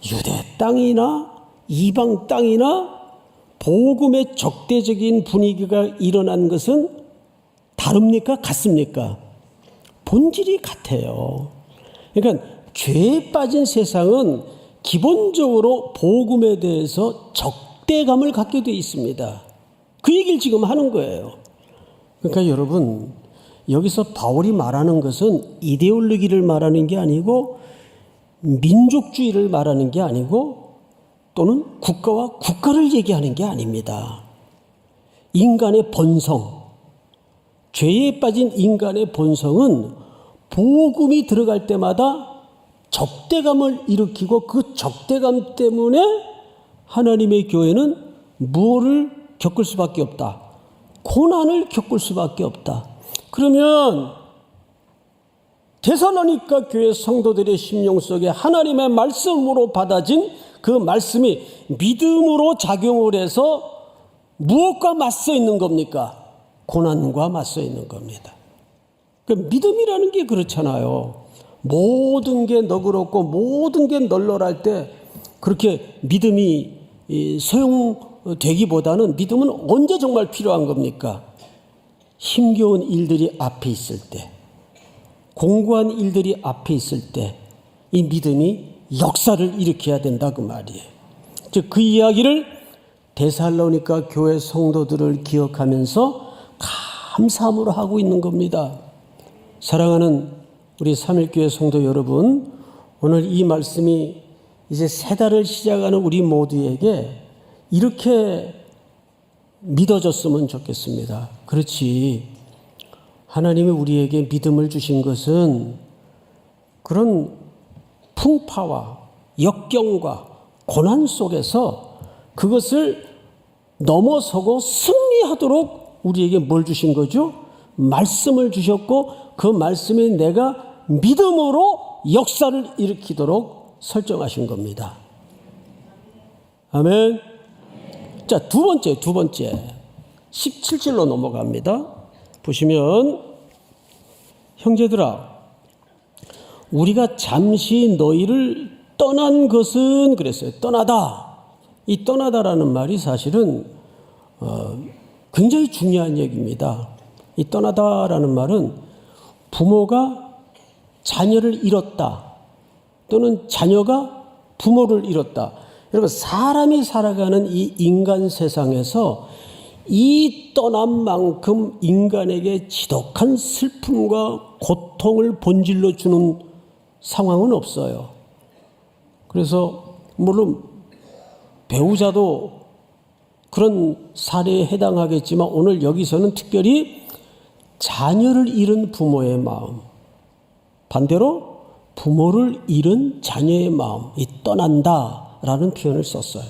유대 땅이나 이방 땅이나 복음의 적대적인 분위기가 일어난 것은 다릅니까? 같습니까? 본질이 같아요. 그러니까 죄에 빠진 세상은 기본적으로 복음에 대해서 적대감을 갖게 되어 있습니다. 그 얘기를 지금 하는 거예요. 그러니까 여러분, 여기서 바울이 말하는 것은 이데올로기를 말하는 게 아니고 민족주의를 말하는 게 아니고 또는 국가와 국가를 얘기하는 게 아닙니다. 인간의 본성, 죄에 빠진 인간의 본성은 복음이 들어갈 때마다 적대감을 일으키고 그 적대감 때문에 하나님의 교회는 무엇을 겪을 수밖에 없다. 고난을 겪을 수밖에 없다. 그러면 데살로니가 교회 성도들의 심령 속에 하나님의 말씀으로 받아진 그 말씀이 믿음으로 작용을 해서 무엇과 맞서 있는 겁니까? 고난과 맞서 있는 겁니다. 그 믿음이라는 게 그렇잖아요. 모든 게 너그럽고 모든 게 널널할 때 그렇게 믿음이 소용되기보다는 믿음은 언제 정말 필요한 겁니까? 힘겨운 일들이 앞에 있을 때, 공고한 일들이 앞에 있을 때 이 믿음이 역사를 일으켜야 된다 그 말이에요. 즉 그 이야기를 데살로니가 교회 성도들을 기억하면서 감사함으로 하고 있는 겁니다. 사랑하는 우리 삼일교회 성도 여러분, 오늘 이 말씀이 이제 새 달을 시작하는 우리 모두에게 이렇게 믿어졌으면 좋겠습니다. 그렇지, 하나님이 우리에게 믿음을 주신 것은 그런 풍파와 역경과 고난 속에서 그것을 넘어서고 승리하도록 우리에게 뭘 주신 거죠? 말씀을 주셨고 그 말씀이 내가 믿음으로 역사를 일으키도록 설정하신 겁니다. 아멘. 자, 두 번째 17절로 넘어갑니다. 보시면 형제들아 우리가 잠시 너희를 떠난 것은 그랬어요. 떠나다. 이 떠나다라는 말이 사실은 굉장히 중요한 얘기입니다. 이 떠나다라는 말은 부모가 자녀를 잃었다 또는 자녀가 부모를 잃었다. 여러분 사람이 살아가는 이 인간 세상에서 이 떠난 만큼 인간에게 지독한 슬픔과 고통을 본질로 주는 상황은 없어요. 그래서 물론 배우자도 그런 사례에 해당하겠지만 오늘 여기서는 특별히 자녀를 잃은 부모의 마음, 반대로 부모를 잃은 자녀의 마음이 떠난다라는 표현을 썼어요.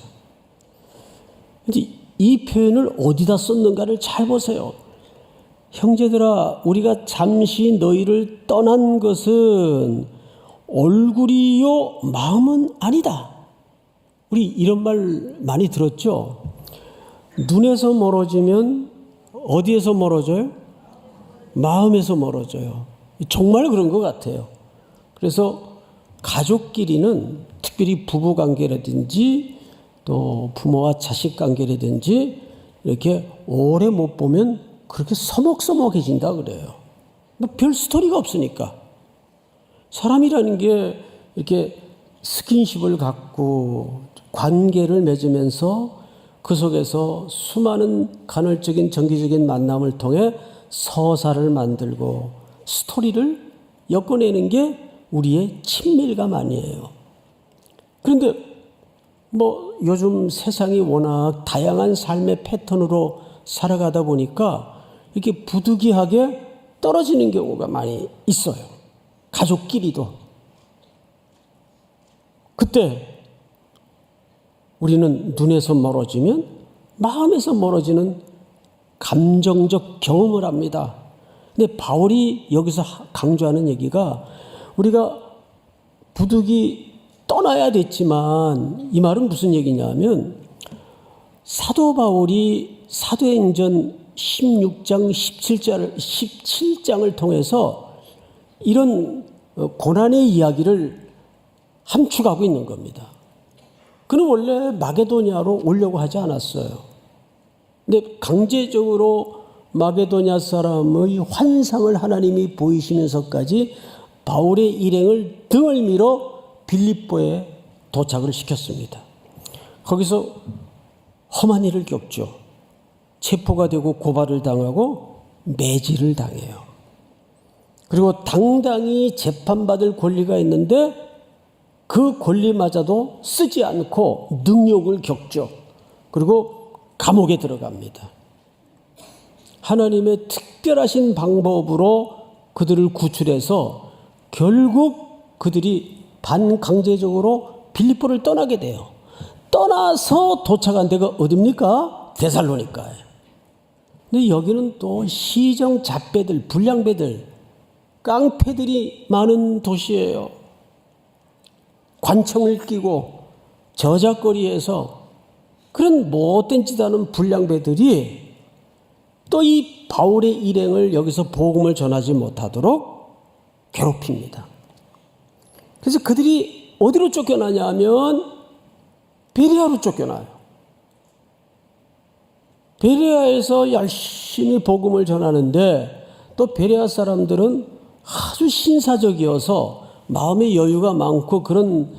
근데 이 표현을 어디다 썼는가를 잘 보세요. 형제들아, 우리가 잠시 너희를 떠난 것은 얼굴이요 마음은 아니다. 우리 이런 말 많이 들었죠? 눈에서 멀어지면 어디에서 멀어져요? 마음에서 멀어져요. 정말 그런 것 같아요. 그래서 가족끼리는 특별히 부부관계라든지 또 부모와 자식관계라든지 이렇게 오래 못 보면 그렇게 서먹서먹해진다 그래요. 별 스토리가 없으니까. 사람이라는 게 이렇게 스킨십을 갖고 관계를 맺으면서 그 속에서 수많은 간헐적인 정기적인 만남을 통해 서사를 만들고 스토리를 엮어내는 게 우리의 친밀감 아니에요. 그런데 뭐 요즘 세상이 워낙 다양한 삶의 패턴으로 살아가다 보니까 이렇게 부득이하게 떨어지는 경우가 많이 있어요. 가족끼리도. 그때 우리는 눈에서 멀어지면 마음에서 멀어지는 감정적 경험을 합니다. 근데 바울이 여기서 강조하는 얘기가 우리가 부득이 떠나야 됐지만 이 말은 무슨 얘기냐면 사도 바울이 사도행전 16장 17장을 통해서 이런 고난의 이야기를 함축하고 있는 겁니다. 그는 원래 마게도냐로 오려고 하지 않았어요. 근데 강제적으로 마게도냐 사람의 환상을 하나님이 보이시면서까지 바울의 일행을 등을 밀어 빌립보에 도착을 시켰습니다. 거기서 험한 일을 겪죠. 체포가 되고 고발을 당하고 매질을 당해요. 그리고 당당히 재판받을 권리가 있는데 그 권리마저도 쓰지 않고 능욕을 겪죠. 그리고 감옥에 들어갑니다. 하나님의 특별하신 방법으로 그들을 구출해서 결국 그들이 반강제적으로 빌립보를 떠나게 돼요. 떠나서 도착한 데가 어딥니까? 데살로니가예요. 근데 여기는 또 시정 잡배들, 불량배들, 깡패들이 많은 도시예요. 관청을 끼고 저작거리에서 그런 못된 짓 하는 불량배들이 또 이 바울의 일행을 여기서 복음을 전하지 못하도록 괴롭힙니다. 그래서 그들이 어디로 쫓겨나냐 하면 베레아로 쫓겨나요. 베레아에서 열심히 복음을 전하는데 또 베레아 사람들은 아주 신사적이어서 마음의 여유가 많고 그런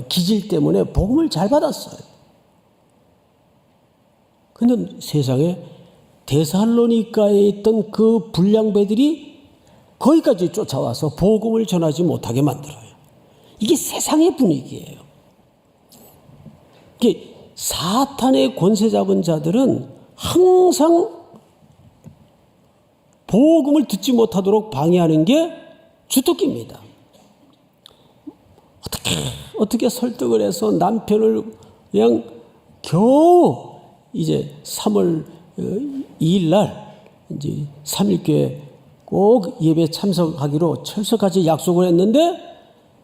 기질 때문에 복음을 잘 받았어요. 근데 세상에 데살로니가에 있던 그 불량배들이 거기까지 쫓아와서 복음을 전하지 못하게 만들어요. 이게 세상의 분위기예요. 이게 사탄의 권세 잡은 자들은 항상 복음을 듣지 못하도록 방해하는 게 주특기입니다. 어떻게 설득을 해서 남편을 그냥 겨우 이제 3월 2일 날 이제 3.1교회 꼭 예배 참석하기로 철석같이 약속을 했는데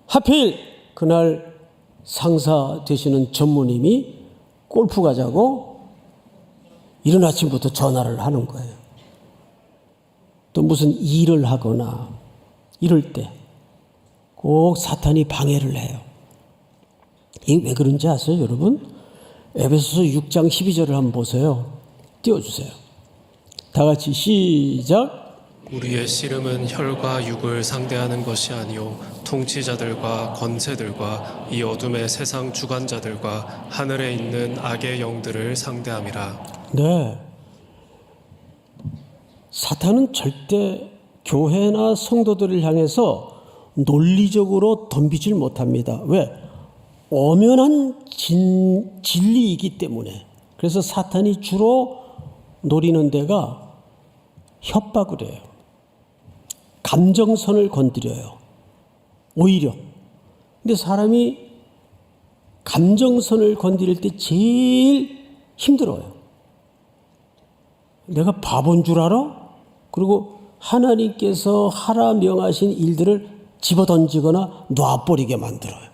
하필 그날 상사 되시는 전무님이 골프 가자고 이른 아침부터 전화를 하는 거예요. 또 무슨 일을 하거나 이럴 때 꼭 사탄이 방해를 해요. 이게 왜 그런지 아세요, 여러분? 에베소서 6장 12절을 한번 보세요. 띄워주세요. 다 같이 시작. 우리의 씨름은 혈과 육을 상대하는 것이 아니요 통치자들과 권세들과 이 어둠의 세상 주관자들과 하늘에 있는 악의 영들을 상대함이라. 네, 사탄은 절대 교회나 성도들을 향해서 논리적으로 덤비질 못합니다. 왜? 엄연한 진리이기 때문에. 그래서 사탄이 주로 노리는 데가 협박을 해요. 감정선을 건드려요. 오히려. 근데 사람이 감정선을 건드릴 때 제일 힘들어요. 내가 바본 줄 알아? 그리고 하나님께서 하라 명하신 일들을 집어던지거나 놔버리게 만들어요.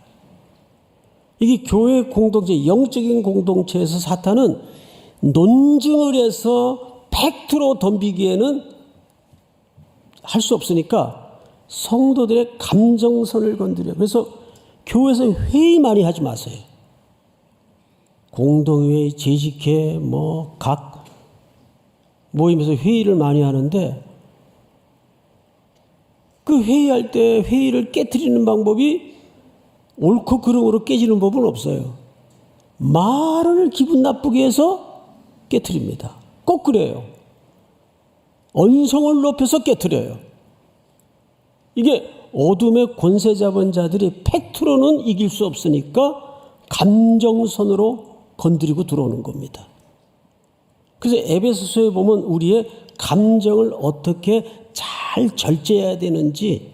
이게 교회 공동체, 영적인 공동체에서 사탄은 논증을 해서 팩트로 덤비기에는 할 수 없으니까 성도들의 감정선을 건드려요. 그래서 교회에서 회의 많이 하지 마세요. 공동회의, 재직회, 각 모임에서 회의를 많이 하는데 그 회의할 때 회의를 깨트리는 방법이 옳고 그름으로 깨지는 법은 없어요. 말을 기분 나쁘게 해서 깨트립니다. 꼭 그래요. 언성을 높여서 깨트려요. 이게 어둠의 권세 잡은 자들이 팩트로는 이길 수 없으니까 감정선으로 건드리고 들어오는 겁니다. 그래서 에베소서에 보면 우리의 감정을 어떻게 잘 절제해야 되는지,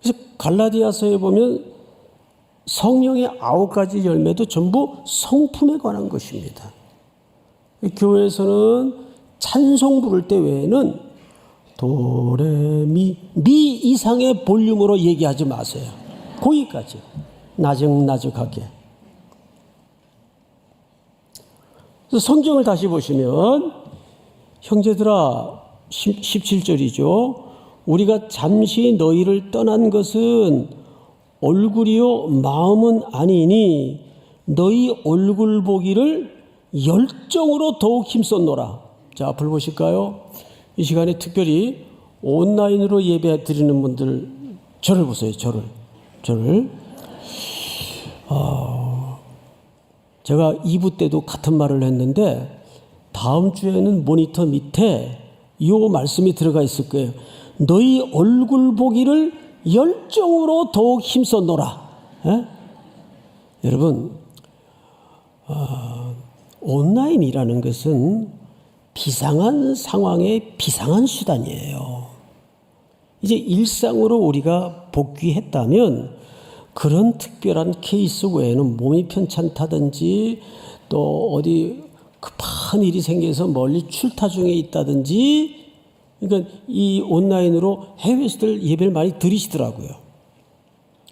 그래서 갈라디아서에 보면 성령의 9가지 열매도 전부 성품에 관한 것입니다. 교회에서는 찬송 부를 때 외에는 도레미 미 이상의 볼륨으로 얘기하지 마세요. 거기까지 나적나적하게. 그래서 성경을 다시 보시면 형제들아 17절이죠. 우리가 잠시 너희를 떠난 것은 얼굴이요 마음은 아니니 너희 얼굴 보기를 열정으로 더욱 힘썼노라. 자, 앞을 보실까요? 이 시간에 특별히 온라인으로 예배 드리는 분들 저를 보세요. 저를. 제가 2부 때도 같은 말을 했는데 다음 주에는 모니터 밑에 이 말씀이 들어가 있을 거예요. 너희 얼굴 보기를 열정으로 더욱 힘썼노라. 여러분, 온라인이라는 것은 비상한 상황의 비상한 수단이에요. 이제 일상으로 우리가 복귀했다면 그런 특별한 케이스 외에는 몸이 편찮다든지 또 어디 급한 일이 생겨서 멀리 출타 중에 있다든지, 그러니까 이 온라인으로 해외에서들 예배를 많이 드리시더라고요.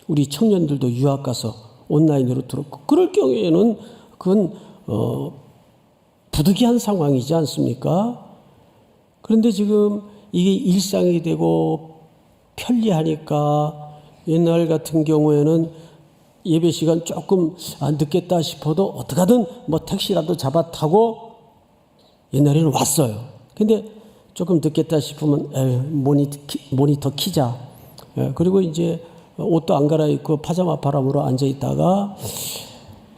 우리 청년들도 유학 가서 온라인으로 들었고, 그럴 경우에는 그건 부득이한 상황이지 않습니까? 그런데 지금 이게 일상이 되고 편리하니까 옛날 같은 경우에는 예배 시간 조금 늦겠다 싶어도 어떻게든 택시라도 잡아 타고 옛날에는 왔어요. 근데 조금 늦겠다 싶으면 모니터 키자. 그리고 이제 옷도 안 갈아입고 파자마 바람으로 앉아있다가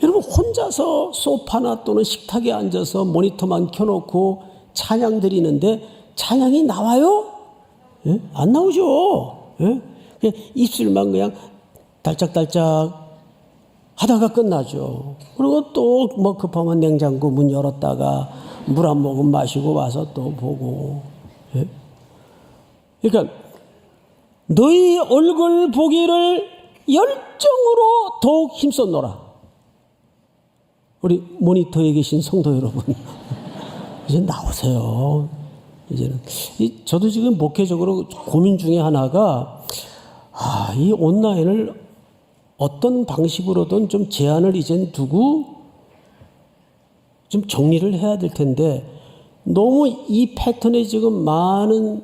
여러분 혼자서 소파나 또는 식탁에 앉아서 모니터만 켜놓고 찬양 드리는데 찬양이 나와요? 안 나오죠. 입술만 그냥 달짝달짝 하다가 끝나죠. 그리고 또 급하면 냉장고 문 열었다가 물 한 모금 마시고 와서 또 보고. 그러니까 너희 얼굴 보기를 열정으로 더욱 힘썼노라. 우리 모니터에 계신 성도 여러분, 이제 나오세요. 이제는 저도 지금 목회적으로 고민 중에 하나가 이 온라인을 어떤 방식으로든 좀 제한을 이젠 두고 좀 정리를 해야 될 텐데 너무 이 패턴에 지금 많은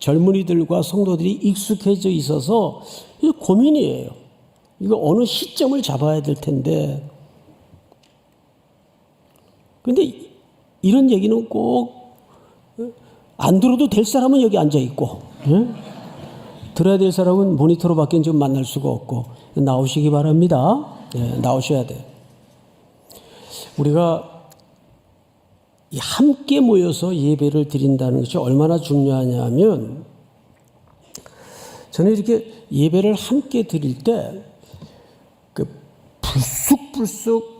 젊은이들과 성도들이 익숙해져 있어서 이게 고민이에요. 이거 어느 시점을 잡아야 될 텐데. 근데 이런 얘기는 꼭 안 들어도 될 사람은 여기 앉아 있고, 들어야 될 사람은 모니터로밖에 지금 만날 수가 없고, 나오시기 바랍니다. 나오셔야 돼. 우리가 이 함께 모여서 예배를 드린다는 것이 얼마나 중요하냐면 저는 이렇게 예배를 함께 드릴 때 그 불쑥불쑥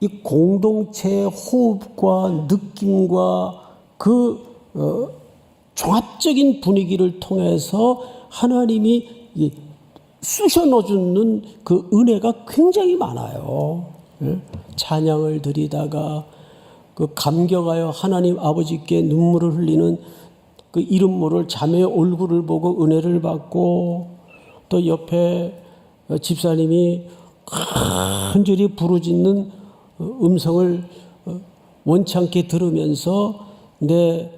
이 공동체의 호흡과 느낌과 그 종합적인 분위기를 통해서 하나님이 쑤셔 넣어주는 그 은혜가 굉장히 많아요. 찬양을 드리다가 그 감격하여 하나님 아버지께 눈물을 흘리는 그 이름 모를 자매의 얼굴을 보고 은혜를 받고 또 옆에 집사님이 간절히 부르짖는 음성을 원창게 들으면서 내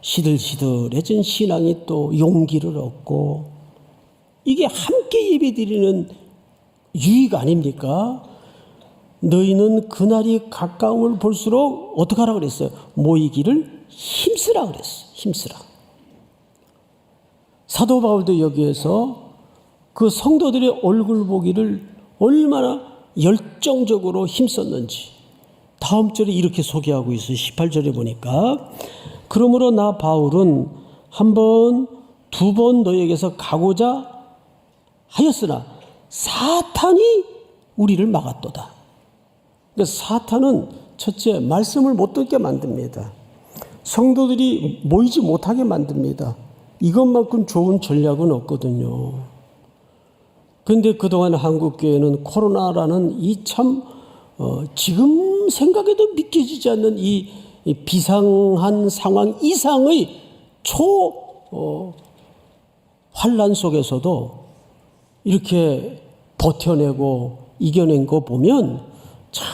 시들시들해진 신앙이 또 용기를 얻고 이게 함께 예배드리는 유익 아닙니까? 너희는 그날이 가까움을 볼수록 어떻게 하라 그랬어요? 모이기를 힘쓰라 그랬어요. 힘쓰라. 사도 바울도 여기에서 그 성도들의 얼굴 보기를 얼마나 열정적으로 힘썼는지 다음 절에 이렇게 소개하고 있어요. 18절에 보니까 그러므로 나 바울은 한 번, 두 번 너희에게서 가고자 하였으나 사탄이 우리를 막았도다. 그러니까 사탄은 첫째 말씀을 못 듣게 만듭니다. 성도들이 모이지 못하게 만듭니다. 이것만큼 좋은 전략은 없거든요. 그런데 그동안 한국교회는 코로나라는 이 참 지금 생각해도 믿겨지지 않는 이 비상한 상황 이상의 환란 속에서도 이렇게 버텨내고 이겨낸 거 보면 참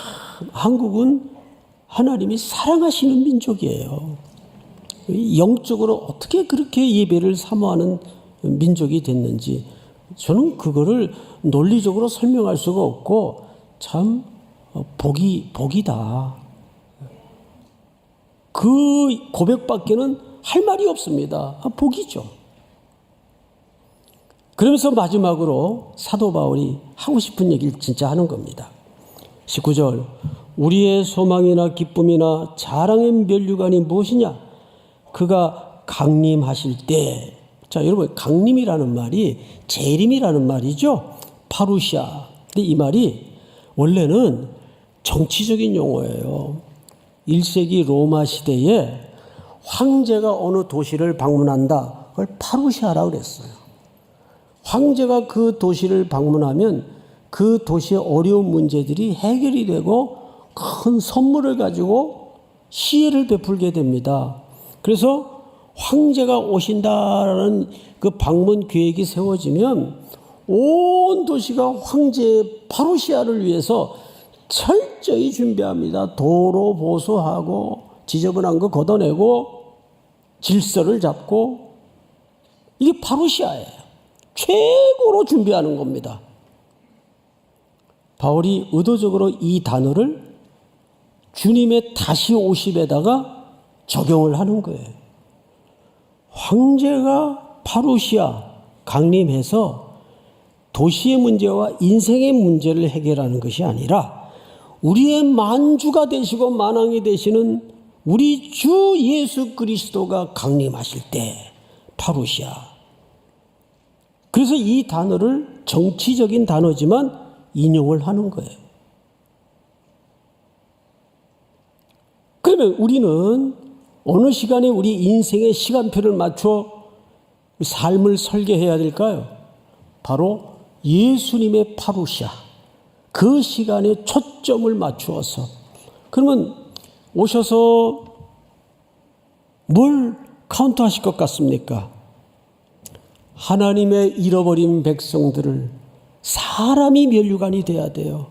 한국은 하나님이 사랑하시는 민족이에요. 영적으로 어떻게 그렇게 예배를 사모하는 민족이 됐는지 저는 그거를 논리적으로 설명할 수가 없고 참 복이다. 그 고백밖에는 할 말이 없습니다. 복이죠. 그러면서 마지막으로 사도 바울이 하고 싶은 얘기를 진짜 하는 겁니다. 19절 우리의 소망이나 기쁨이나 자랑의 면류관이 무엇이냐? 그가 강림하실 때 자 여러분 강림이라는 말이 재림이라는 말이죠. 파루시아. 근데 이 말이 원래는 정치적인 용어예요. 1세기 로마 시대에 황제가 어느 도시를 방문한다. 그걸 파루시아라고 그랬어요. 황제가 그 도시를 방문하면 그 도시의 어려운 문제들이 해결이 되고 큰 선물을 가지고 시혜를 베풀게 됩니다. 그래서 황제가 오신다라는 그 방문 계획이 세워지면 온 도시가 황제의 파루시아를 위해서 철저히 준비합니다. 도로 보수하고 지저분한 거 걷어내고 질서를 잡고 이게 파루시아예요. 최고로 준비하는 겁니다. 바울이 의도적으로 이 단어를 주님의 다시 오심에다가 적용을 하는 거예요. 황제가 파루시아 강림해서 도시의 문제와 인생의 문제를 해결하는 것이 아니라 우리의 만주가 되시고 만왕이 되시는 우리 주 예수 그리스도가 강림하실 때 파루시아. 그래서 이 단어를 정치적인 단어지만 인용을 하는 거예요. 그러면 우리는 어느 시간에 우리 인생의 시간표를 맞춰 삶을 설계해야 될까요? 바로 예수님의 파루시아. 그 시간에 초점을 맞추어서. 그러면 오셔서 뭘 카운트하실 것 같습니까? 하나님의 잃어버린 백성들을 사람이 면류관이 돼야 돼요.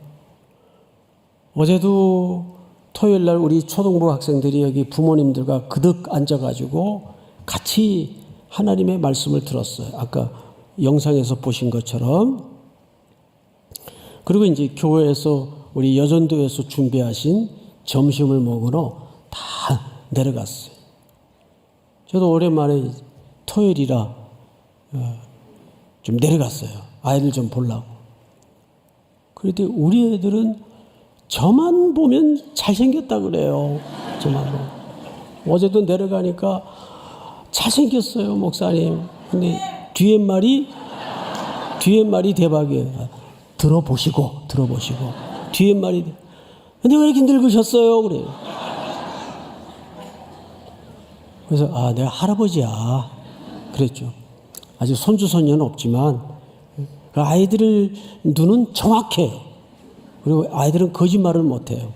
어제도 토요일 날 우리 초등부 학생들이 여기 부모님들과 그득 앉아가지고 같이 하나님의 말씀을 들었어요. 아까 영상에서 보신 것처럼. 그리고 이제 교회에서 우리 여전도에서 준비하신 점심을 먹으러 다 내려갔어요. 저도 오랜만에 토요일이라 좀 내려갔어요. 아이들 좀 보려고. 그런데 우리 애들은 저만 보면 잘생겼다 그래요. 정말로. 어제도 내려가니까 잘생겼어요, 목사님. 근데 뒤에 말이 대박이에요. 들어보시고. 뒤에 말이. 근데 왜 이렇게 늙으셨어요? 그래요. 그래서 내가 할아버지야. 그랬죠. 아직 손주 손녀는 없지만 그 아이들을 눈은 정확해요. 그리고 아이들은 거짓말을 못해요.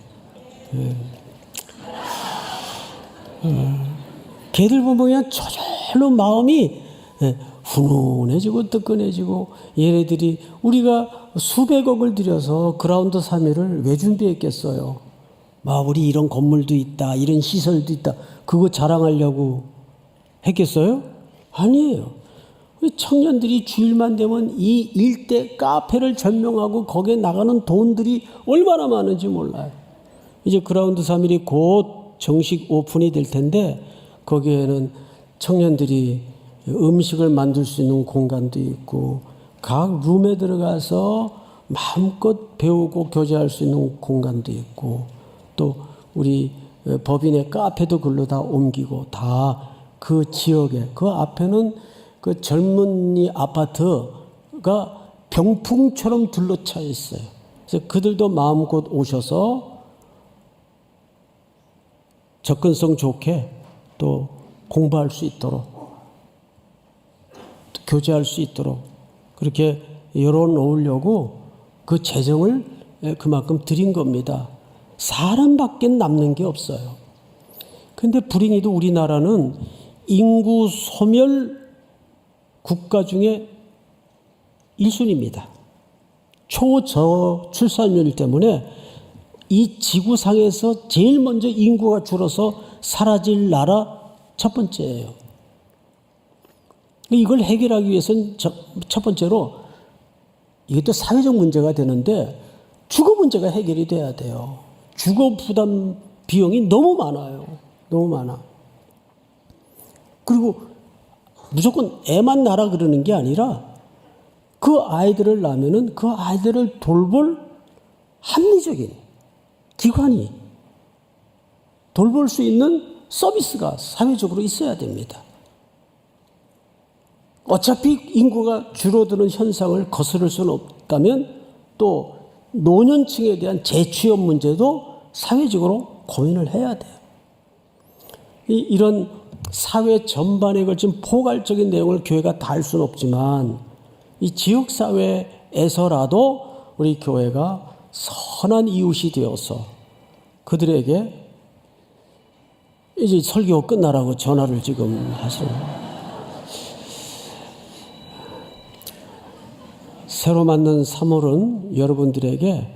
걔들 보면 그냥 저절로 마음이 훈훈해지고 뜨끈해지고, 얘네들이 우리가 수백억을 들여서 그라운드 3일을 왜 준비했겠어요? 우리 이런 건물도 있다, 이런 시설도 있다, 그거 자랑하려고 했겠어요? 아니에요. 청년들이 주일만 되면 이 일대 카페를 전명하고 거기에 나가는 돈들이 얼마나 많은지 몰라요. 이제 그라운드 3일이 곧 정식 오픈이 될 텐데, 거기에는 청년들이 음식을 만들 수 있는 공간도 있고, 각 룸에 들어가서 마음껏 배우고 교제할 수 있는 공간도 있고, 또 우리 법인의 카페도 글로 다 옮기고, 다 그 지역에, 그 앞에는 그 젊은이 아파트가 병풍처럼 둘러차 있어요. 그래서 그들도 마음껏 오셔서 접근성 좋게 또 공부할 수 있도록, 또 교제할 수 있도록 그렇게 열어놓으려고 그 재정을 그만큼 드린 겁니다. 사람밖에 남는 게 없어요. 근데 불행히도 우리나라는 인구 소멸 국가 중에 1순위입니다. 초저출산율 때문에 이 지구상에서 제일 먼저 인구가 줄어서 사라질 나라 첫 번째예요. 이걸 해결하기 위해서는 첫 번째로 이것도 사회적 문제가 되는데 주거 문제가 해결이 돼야 돼요. 주거 부담 비용이 너무 많아요. 너무 많아. 그리고 무조건 애만 낳으라 그러는 게 아니라 그 아이들을 낳으면은 그 아이들을 돌볼 합리적인 기관이, 돌볼 수 있는 서비스가 사회적으로 있어야 됩니다. 어차피 인구가 줄어드는 현상을 거스를 수는 없다면 또 노년층에 대한 재취업 문제도 사회적으로 고민을 해야 돼요. 이런 사회 전반에 걸친 포괄적인 내용을 교회가 다 할 수는 없지만 이 지역사회에서라도 우리 교회가 선한 이웃이 되어서 그들에게 이제 설교 끝나라고 전화를 지금 하시는 거예요. 새로 맞는 3월은 여러분들에게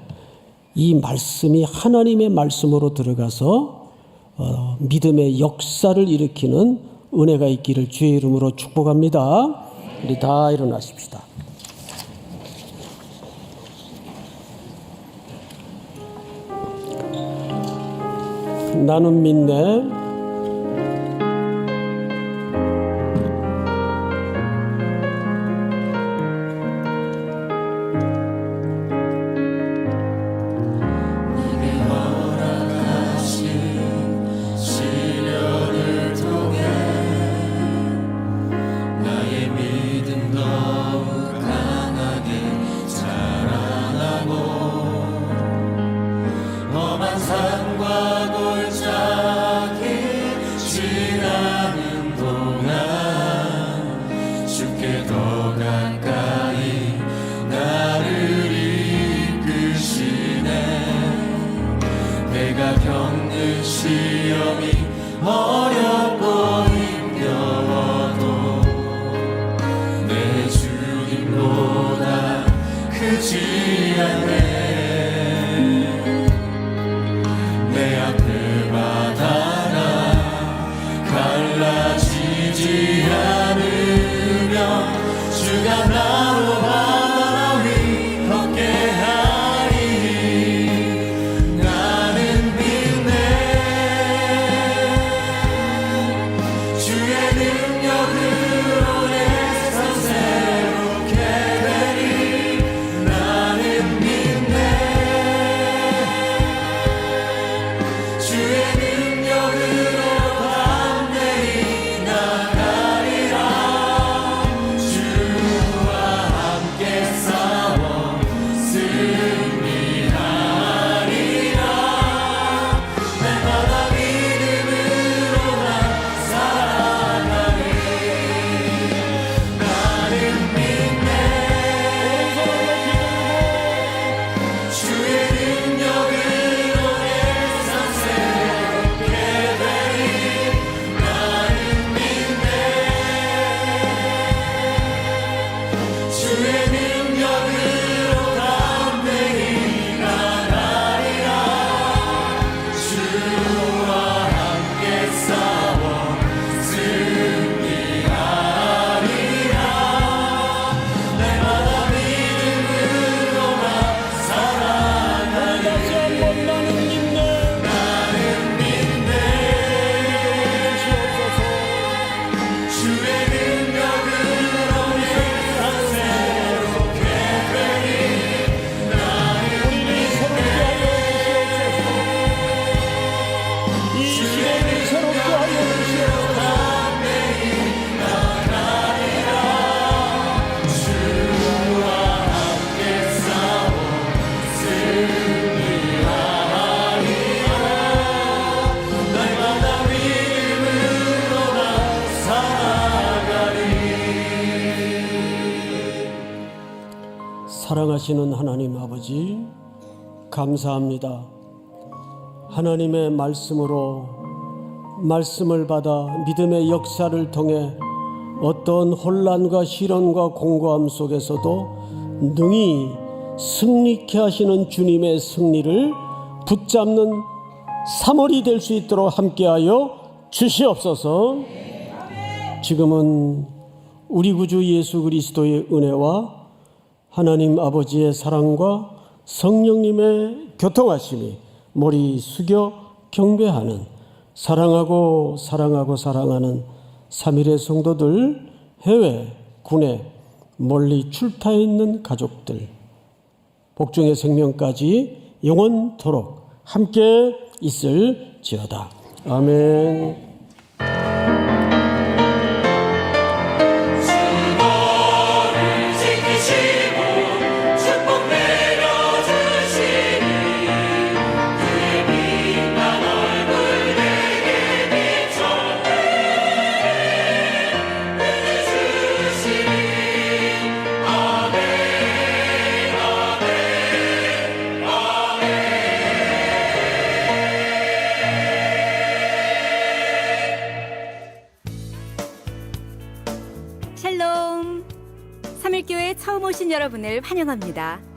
이 말씀이 하나님의 말씀으로 들어가서 믿음의 역사를 일으키는 은혜가 있기를 주의 이름으로 축복합니다. 우리 다 일어나십시다. 나는 믿네. 나는 믿네. 사랑하시는 하나님 아버지, 감사합니다. 하나님의 말씀으로 말씀을 받아 믿음의 역사를 통해 어떤 혼란과 시련과 공고함 속에서도 능히 승리케 하시는 주님의 승리를 붙잡는 3월이 될 수 있도록 함께하여 주시옵소서. 지금은 우리 구주 예수 그리스도의 은혜와 하나님 아버지의 사랑과 성령님의 교통하심이 머리 숙여 경배하는 사랑하고 사랑하는 3일의 성도들, 해외, 국내, 멀리 출타해 있는 가족들, 복중의 생명까지 영원토록 함께 있을지어다. 아멘. 샬롬! 3일교회 처음 오신 여러분을 환영합니다.